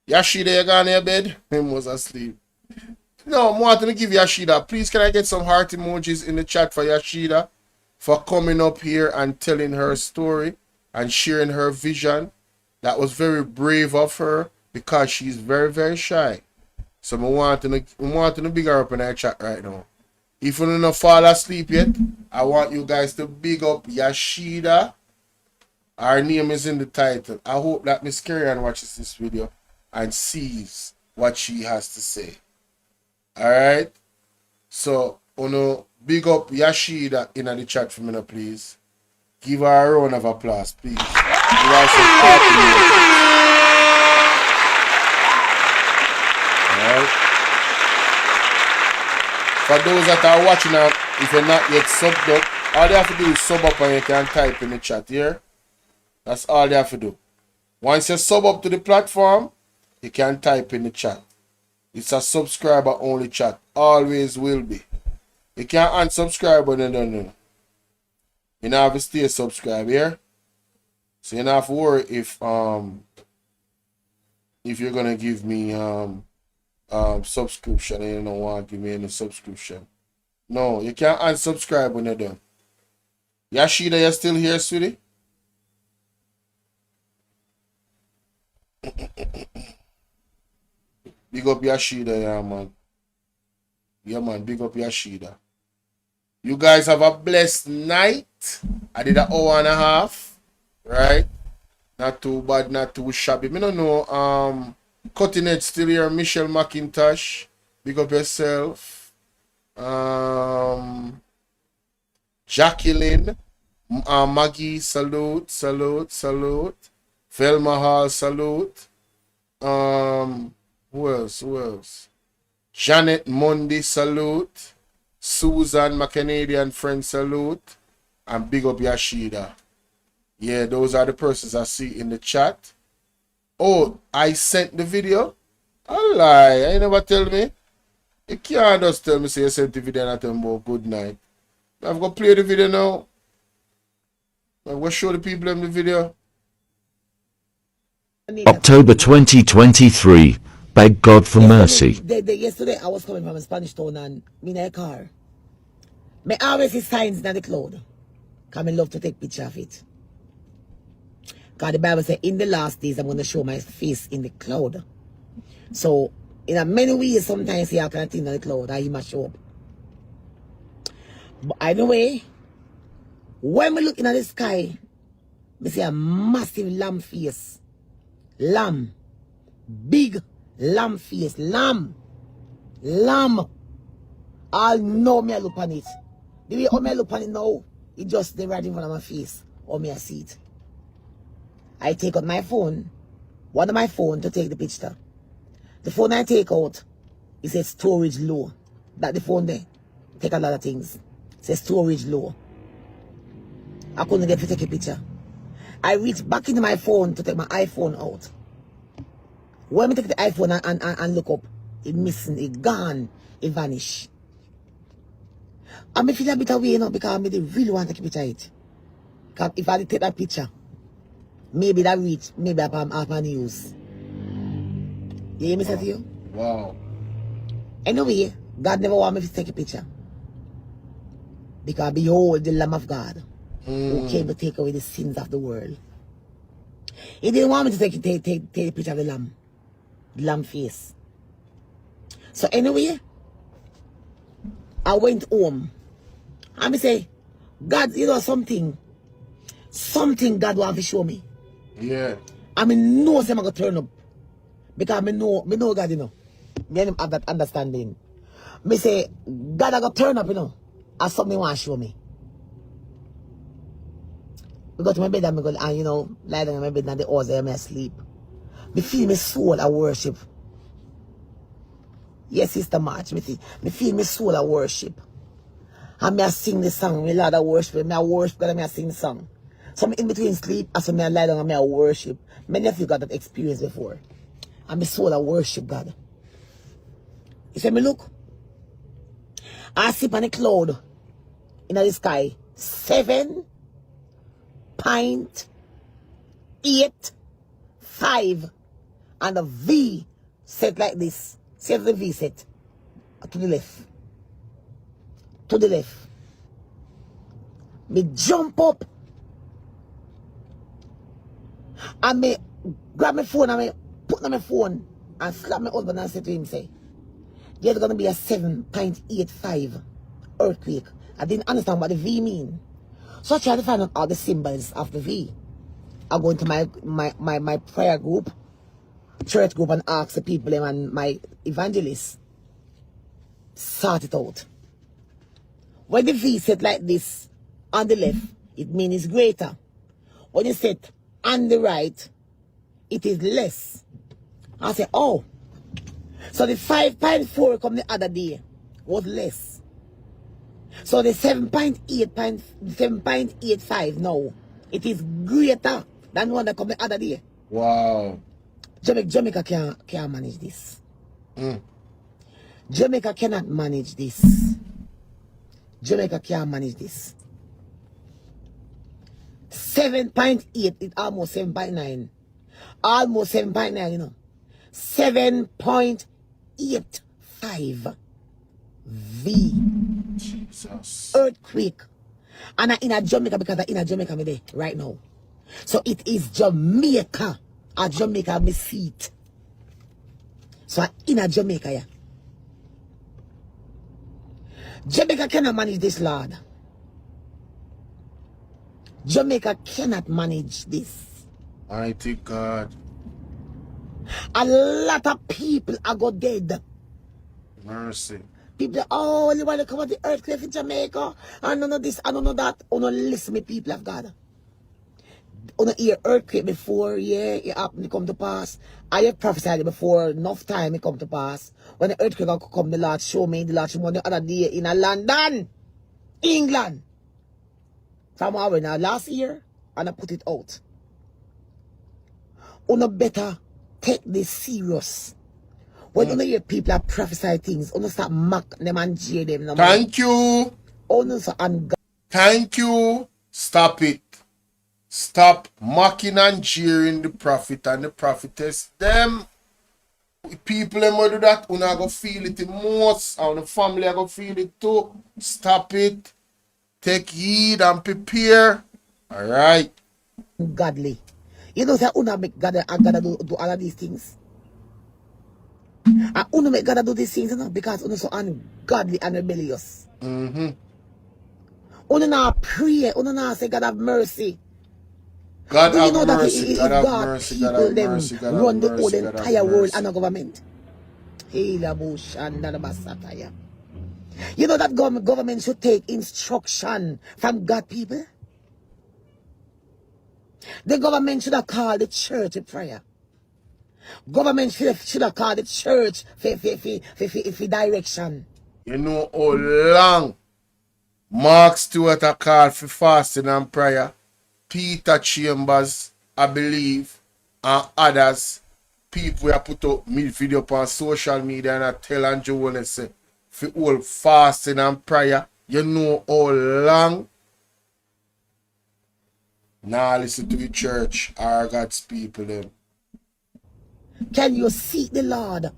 Yasheda, you gone to your bed? Him was asleep. No, I'm wanting to give Yasheda. Please, can I get some heart emojis in the chat for Yasheda for coming up here and telling her story and sharing her vision? That was very brave of her because she's very, very shy. So I'm wanting to big her up in our chat right now. If you don't fall asleep yet, I want you guys to big up Yasheda. Our name is in the title. I hope that Miss Carrion watches this video and sees what she has to say. Alright? So, big up Yasheda in the chat for me now, please. Give her a round of applause, please. Give her some applause. Alright? For those that are watching now, if you're not yet subbed up, all you have to do is sub up and you can type in the chat here. That's all you have to do. Once you sub up to the platform, you can type in the chat. It's a subscriber only chat. Always will be. You can't unsubscribe when you don't know. You don't have to stay subscribed here. So you don't have to worry if you're gonna give me subscription and you don't want to give me any subscription. No, you can't unsubscribe when you're done. Yasheda, you still here, sweetie? Big up Yasheda, yeah, man. Yeah, man, big up Yasheda. You guys have a blessed night. I did an hour and a half, right? Not too bad, not too shabby. Me don't know. Cutting Edge still here. Michelle McIntosh, big up yourself. Jacqueline, Maggie, salute. Velma Hall, salute. Who else? Janet Monday, salute. Susan, my Canadian friend, salute. And big up Yasheda. Yeah, those are the persons I see in the chat. Oh, I sent the video? I lie. You never tell me. You can't just tell me say you sent the video and I tell me about good night. I'm going to play the video now. I'm going to show the people in the video. October 2023, beg God for mercy. Yesterday I was coming from a Spanish town and me in a car. Me always see signs in the cloud. Because I love to take picture of it. Because the Bible says, in the last days, I'm going to show my face in the cloud. So, in a many ways, sometimes you can think in the cloud and he must show up. But either way, when we look in the sky, we see a massive lamb face. Lamb. Big lamb face. Lamb. Lamb. I'll know me look on it. The way I look on it now, it just right in front of my face. Or me I see it. I take out my phone, one of my phone to take the picture. The phone I take out, it says storage low. That the phone there, take a lot of things. It says storage low. I couldn't get to take a picture. I reach back into my phone to take my iPhone out. When I take the iPhone and look up, it missing, it gone, it vanish. I feel a bit away, you know, because I really want to take a picture of it. Because if I take that picture, maybe that reach, maybe upon news. You hear me say to you? Wow. Anyway, God never want me to take a picture. Because behold the Lamb of God who came to take away the sins of the world. He didn't want me to take a picture of the lamb face. So anyway, I went home. And I say, God, you know something God want to show me. Yeah. I mean, no, I'm going to turn up. Because I know God, you know. I have that understanding. I say, God, I got to turn up, you know. As something want to show me. I go to my bed and you know, lie down in my bed and the hours I sleep. I feel my soul at worship. Yes, Sister March, I feel my soul at worship. And I sing the song, my Lord, I worship. I worship God and I sing the song. So I'm in between sleep, I lie down and I worship. Many of you got that experience before. And my soul I worship God. You see me look? I sleep on a cloud in the sky. 7.85 and the V set like this. Set the V set to the left. To the left. Me jump up and me grab my phone and me put on my phone and slap my husband and say to him, say, there's gonna be a 7.85 earthquake. I didn't understand what the V mean. So I tried to find out all the symbols of the V. I go into my prayer group, church group, and ask the people and my evangelists. Sort it out. When the V set like this on the left, it means it's greater. When you set on the right, it is less. I say, oh. So the 5.4 come the other day was less. So the 7.85 now, it is greater than one that come the other day. Wow. Jamaica can't manage this. Jamaica cannot manage this. Jamaica can't manage this. 7.8, it's almost 7.9. Almost 7.9, you know. 7.85 V. Jesus. Earthquake. And I'm in a Jamaica because I'm in a Jamaica today, right now. So it is Jamaica. A Jamaica me seat. So I'm in a Jamaica, yeah. Jamaica cannot manage this, Lord. Jamaica cannot manage this. Mighty God. A lot of people are go dead. Mercy. People, oh, you want to come out the earthquake in Jamaica? I don't know this, I don't know that. Oh, no, listen me, people of God. Oh, no, hear earthquake before, yeah, it happened to come to pass. I have prophesied it before, enough time it come to pass. When the earthquake come, the Lord show me the other day in London, England. From our now last year, and I put it out. Uno better take this serious. When you hear people that prophesy things, uno start mock them and jeer them. No Thank you. Uno so and thank you. Stop it. Stop mocking and jeering the prophet and the prophetess. Them. People them will do that, una go feel it the most, and the family are go feel it too. Stop it. Take heed and prepare. Alright. Godly. You know, say una make God do all of these things. And una make God do these things, you know, because una so ungodly and rebellious. Mm-hmm. Una not pray, una not say God have mercy. God Do you have know that mercy, if God have God mercy, God people have them mercy, God have run the whole mercy, God have entire world mercy. and a government? Hey, la bush and the basataya. You know that government should take instruction from God people? The government should have called the church in prayer. Government should have called the church for direction. You know how long Mark Stewart a call for fasting and prayer. Peter Chambers, I believe, and others. People have put up video on social media and I tell Andrew when say for all fasting and prayer. You know how long. Now listen to the church or God's people them. Can you seek the Lord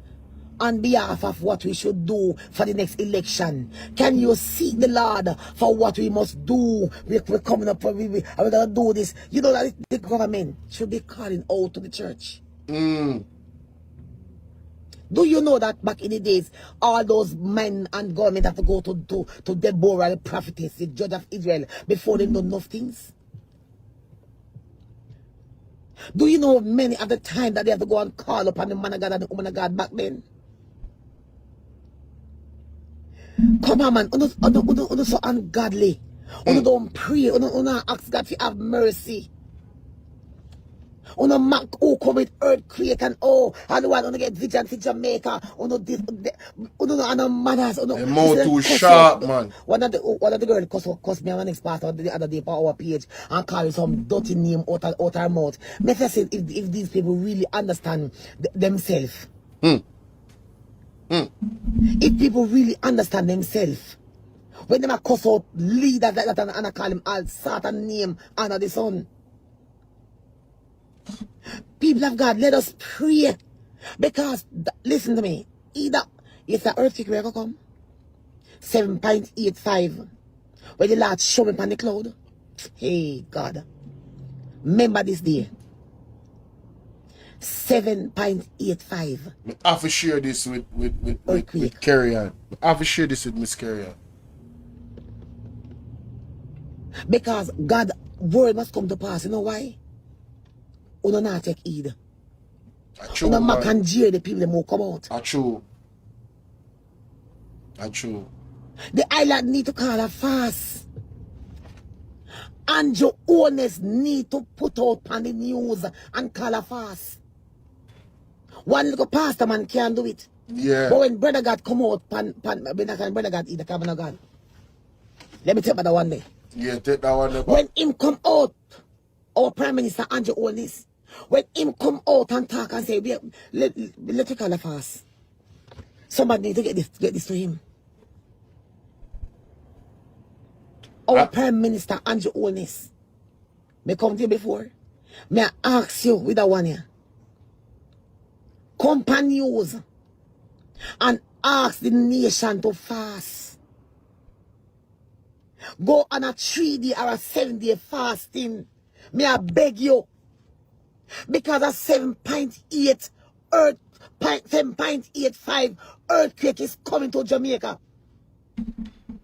on behalf of what we should do for the next election? Can you seek the Lord for what we must do? We're coming up, we're going to do this. You know that the government should be calling out to the church. Mm. Do you know that back in the days, all those men and government have to go to Deborah, the prophetess, the judge of Israel, before they know enough things? Do you know many at the time that they have to go and call upon the man of God and the woman of God back then? Come on, man. Uno so ungodly. Uno don't pray. Uno ask God to have mercy. Uno mark who come with earthquake and and the one uno get vigilant in Jamaica. Uno no manners. The mouth too sharp, man. One of the girls cuss me on my next part the other day on our page and call it some dirty name out her mouth. Me say if these people really understand themselves. If people really understand themselves, when they cuss out leaders like that and I call him all sort of name under the sun. People of God, let us pray. Because, listen to me, either if the earthquake will come, 7.85, when the Lord show me on the cloud, hey God, remember this day, 7.85. I have to share this with Carrion. I have to share this with Miss Carrion. Because God's word must come to pass. You know why? Uno not take heed. Uno mac and jeer the people that will come out. That's true. That's true. The island need to call a fast. And your owners need to put out on the news and call a fast. One little pastor man can't do it. Yeah. But when Brother God come out, Brother God eat the cabin of God. Let me take that one day. Yeah, take that one day. When him come out, our Prime Minister Andrew Holness, when him come out and talk and say, let's call a fast. Somebody need to get this to him. Our Prime Minister Andrew Holness, me come to you before. May I ask you with that one here. Company news and ask the nation to fast. Go on a 3-day or a 7-day fasting. May I beg you. Because a 7.8 7.85 earthquake is coming to Jamaica.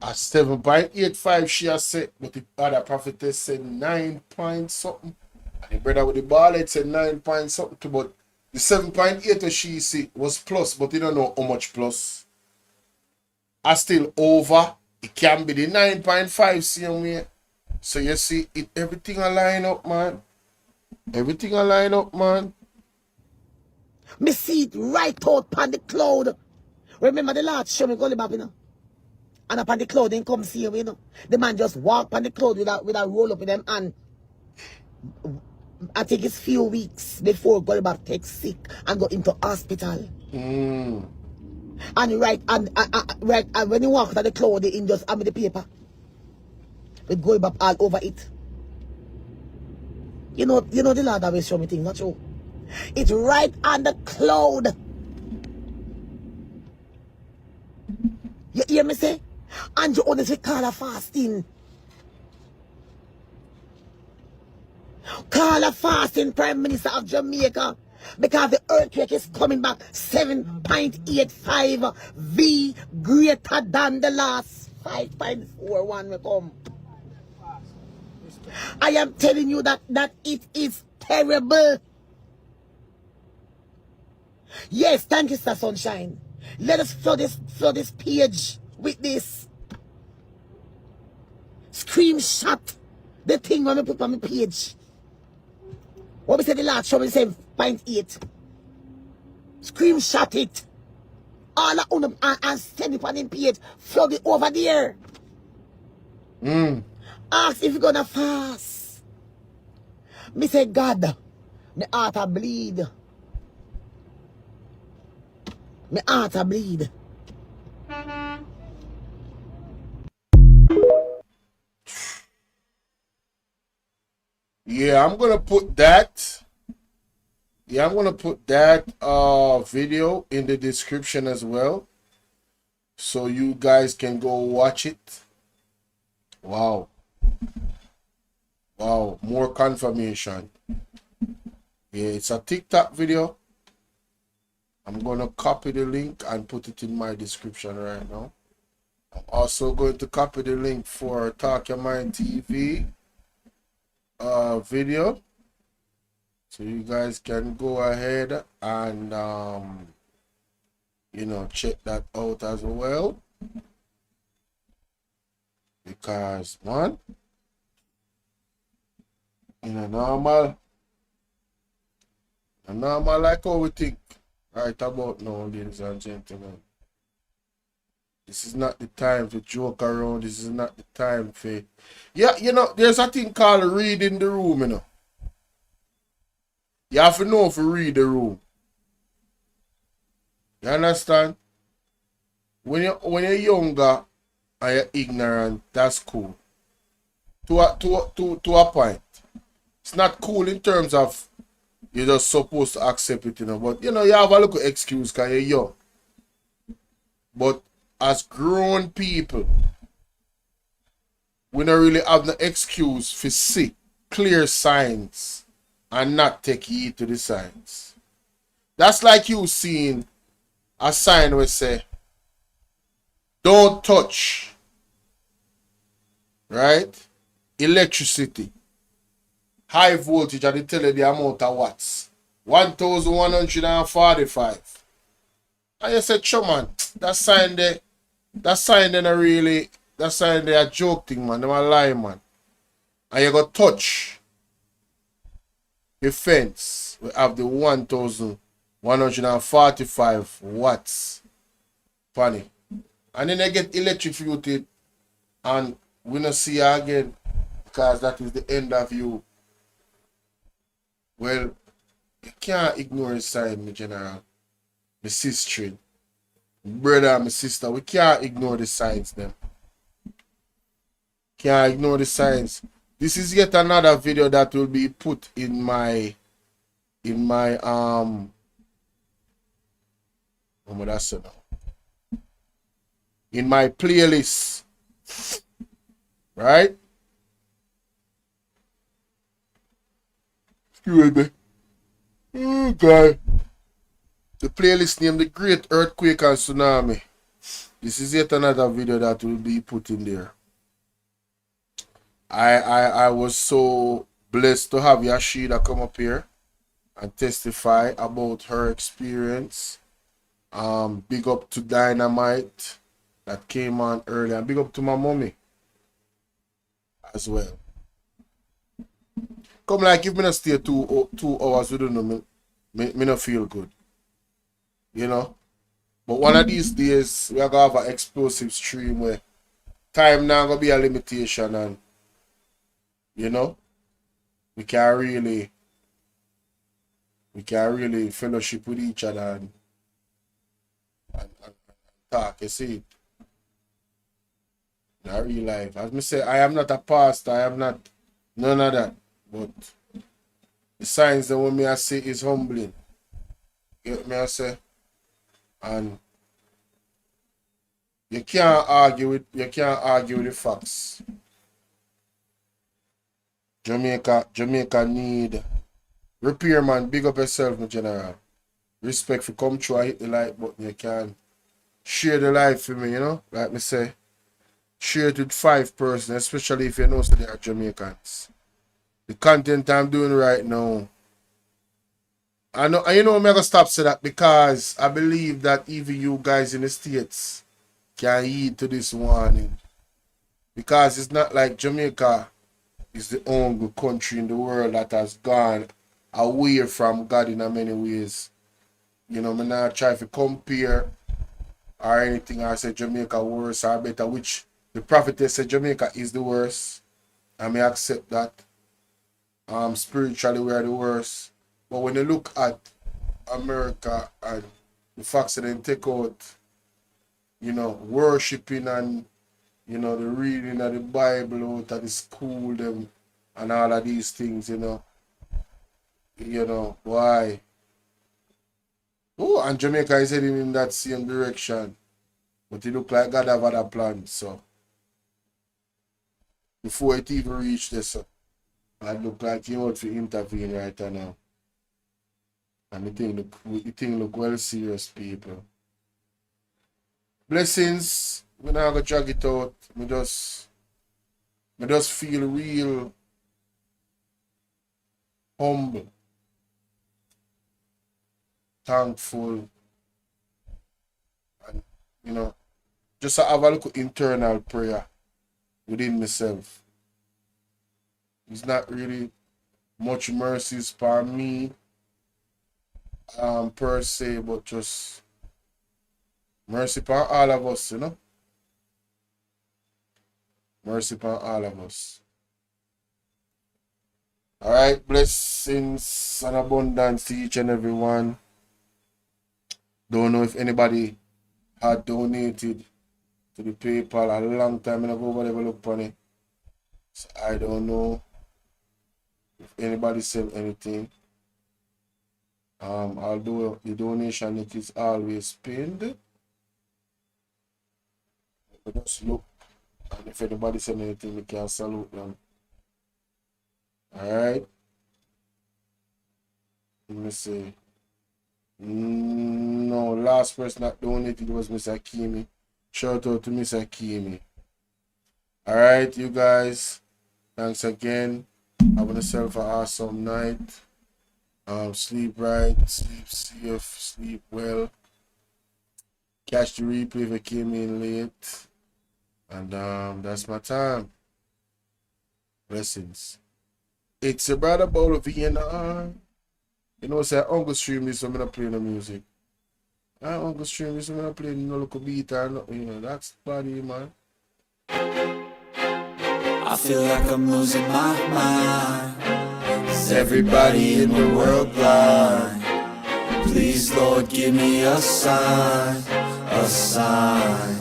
A 7.85 she has said, but the other prophetess said 9 point something. And the brother with the ball head said 9 point something too, but the 7.8 that she said was plus, but you don't know how much plus. I still over. It can be the 9.5 same way. So you see, everything will line up, man. Everything will line up, man. Me see it right out upon the cloud. Remember the Lord show me Gully Bob, you know. And upon the cloud, then come see him, you know. The man just walk upon the cloud with a roll up with them, and I think it's few weeks before Gully Bob takes sick and go into hospital. And when he walk out of the cloud, he just hand me the paper with Gully Bob all over it. You know the Lord always show me things, not true. It's right on the cloud. You hear me say? And you honestly call a fasting. Call a fasting, Prime Minister of Jamaica. Because the earthquake is coming back 7.85 V greater than the last 5.41 will come. I am telling you that it is terrible. Yes, thank you, Sir Sunshine. Let us flood this page with this. Screenshot the thing when we put on the page. What we say the last show, we say 0.8. Screenshot it. All on and send it on the page. Flood it over there. Ask if you're gonna fast. Me say, God, my heart a bleed. My heart a bleed. Yeah, I'm gonna put that. Yeah, I'm gonna put that video in the description as well, so you guys can go watch it. Wow. Wow, more confirmation. Yeah, it's a TikTok video. I'm gonna copy the link and put it in my description right now. I'm also going to copy the link for Talk Your Mind TV video, so you guys can go ahead and you know, check that out as well, because man, in a normal like how we think right about now, ladies and gentlemen, this is not the time to joke around. This is not the time for, yeah, you know, there's a thing called reading the room, you know. You have to know if you read the room. You understand? When you're younger and you're ignorant, that's cool. To a point. It's not cool in terms of you're just supposed to accept it, you know. But you know, you have a little excuse because you're young. But as grown people, we don't really have no excuse for see clear signs and not take heed to the signs. That's like you seeing a sign where say, don't touch, right? Electricity, high voltage, and they tell you the amount of watts. 1145. And you say, sure man, that sign there not really, that sign there a joke thing, man. Them a lie, man. And you go touch the fence. We have the 1145 watts. Funny. And then they get electrocuted and we don't see you again because that is the end of you. Well, you can't ignore the sign, my general. My sister, my brother and my sister, we can't ignore the signs them. Can't ignore the signs. This is yet another video that will be put in my what would I say now? In my playlist. Right? Excuse me. Okay. The playlist named The Great Earthquake and Tsunami. This is yet another video that will be put in there. I was so blessed to have Yasheda come up here and testify about her experience. Big up to Dynamite that came on early, and big up to my mommy as well. Come like if me not stay 2 hours, we don't know, me not feel good. You know? But one of these days, we are going to have an explosive stream where time now going to be a limitation, and, you know, we can really fellowship with each other and talk, you see. In real life. As me say, I am not a pastor, I am not none of that. But the signs that when me I say is humbling. You get me I say? And You can't argue with the facts. Jamaica need repairman. Big up yourself, my general. Respect for come through and hit the like button. You can share the life for me, you know. Like me say, share it with 5 persons, especially if you know so they are Jamaicans. The content I'm doing right now. I know, and you know I'm gonna stop saying that because I believe that even you guys in the States can heed to this warning. Because it's not like Jamaica is the only country in the world that has gone away from God in many ways. You know, I'm not trying to compare or anything. I say Jamaica worse or better, which the prophetess said Jamaica is the worst. I may accept that. Spiritually we are the worst. But when you look at America and the facts that they take out, you know, worshiping and, you know, the reading of the Bible out of the school them and all of these things, you know, why? Oh, and Jamaica is heading in that same direction. But it look like God have other plans, so. Before it even reached this, it look like he ought to intervene right now. And the thing look well serious, people. Blessings. We're not gonna drag it out. Me just feel real humble, thankful, and you know, just have a little internal prayer within myself. It's not really much mercies for me per se, but just mercy upon all of us, you know. Mercy upon all of us. Alright, blessings and abundance to each and every one. Don't know if anybody had donated to the PayPal a long time and I've never looked upon it. So I don't know if anybody sent anything. Although the donation it is always pinned. But just look, and if anybody send anything we can salute them. Alright. Let me see. No, last person that donated was Mr. Akimi. Shout out to Mr. Akimi. Alright, you guys. Thanks again. Have yourself an awesome night. Sleep right, sleep safe, sleep well. Catch the replay if you came in late. And that's my time. Blessings. It's your brother Bolo V&R. You know, say Uncle stream this, so I'm gonna play the music. Uncle stream this, I'm gonna play no local beat or nothing, you know, that's body, man. I feel like I'm losing my mind. Is everybody in the world blind? Please, Lord, give me a sign, a sign.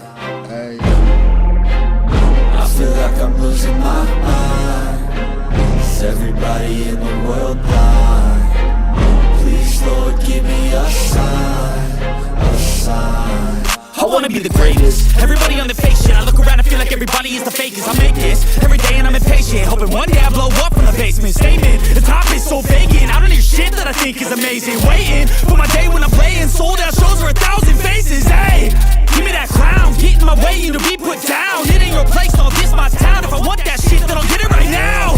Hey. I feel like I'm losing my mind. Is everybody in the world blind? Please, Lord, give me a sign, a sign. I wanna be the greatest. Everybody on the fake shit. I look around and feel like everybody is the fakest. I make this every day and I'm impatient, hoping one day I blow up from the basement. Statement, the top is so vacant. I don't hear shit that I think is amazing. Waiting for my day when I'm playing sold out shows for 1,000 faces. Hey, give me that crown. Get in my way, you to be put down. It ain't your place, no, this my town. If I want that shit, then I'll get it right now.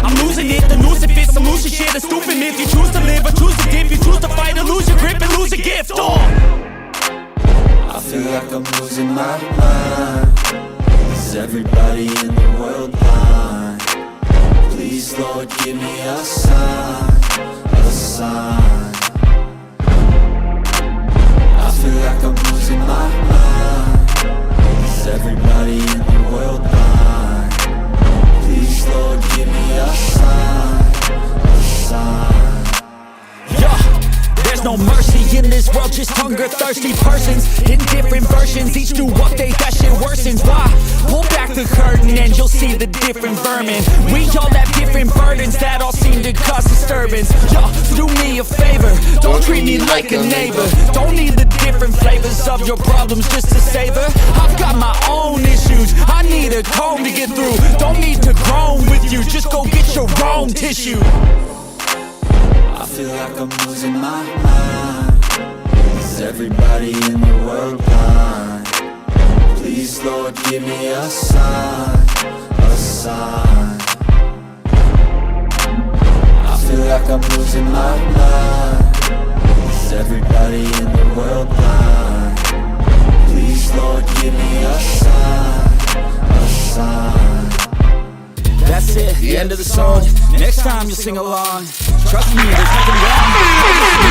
I'm losing it, the noose it fits, I'm losing shit. A stupid myth, you choose to live or choose to dip. You choose to fight or lose your grip and lose a gift. I feel like I'm losing my mind. Is everybody in the world blind? Please, Lord, give me a sign, a sign. I feel like I'm losing my mind. Is everybody in the world blind? Please, Lord, give me a sign, a sign. There's no mercy in this world, just hunger-thirsty persons in different versions, each new update, that shit worsens. Why? Pull back the curtain and you'll see the different vermin. We all have different burdens that all seem to cause disturbance. Yo, do me a favor, don't treat me like a neighbor. Don't need the different flavors of your problems just to savor. I've got my own issues, I need a comb to get through. Don't need to groan with you, just go get your own tissue. I feel like I'm losing my mind. Is everybody in the world blind? Please, Lord, give me a sign, a sign. I feel like I'm losing my mind. Is everybody in the world blind? Please, Lord, give me a sign, a sign. That's it, the end of the song. Next time you'll sing along. Trust me, there's nothing wrong.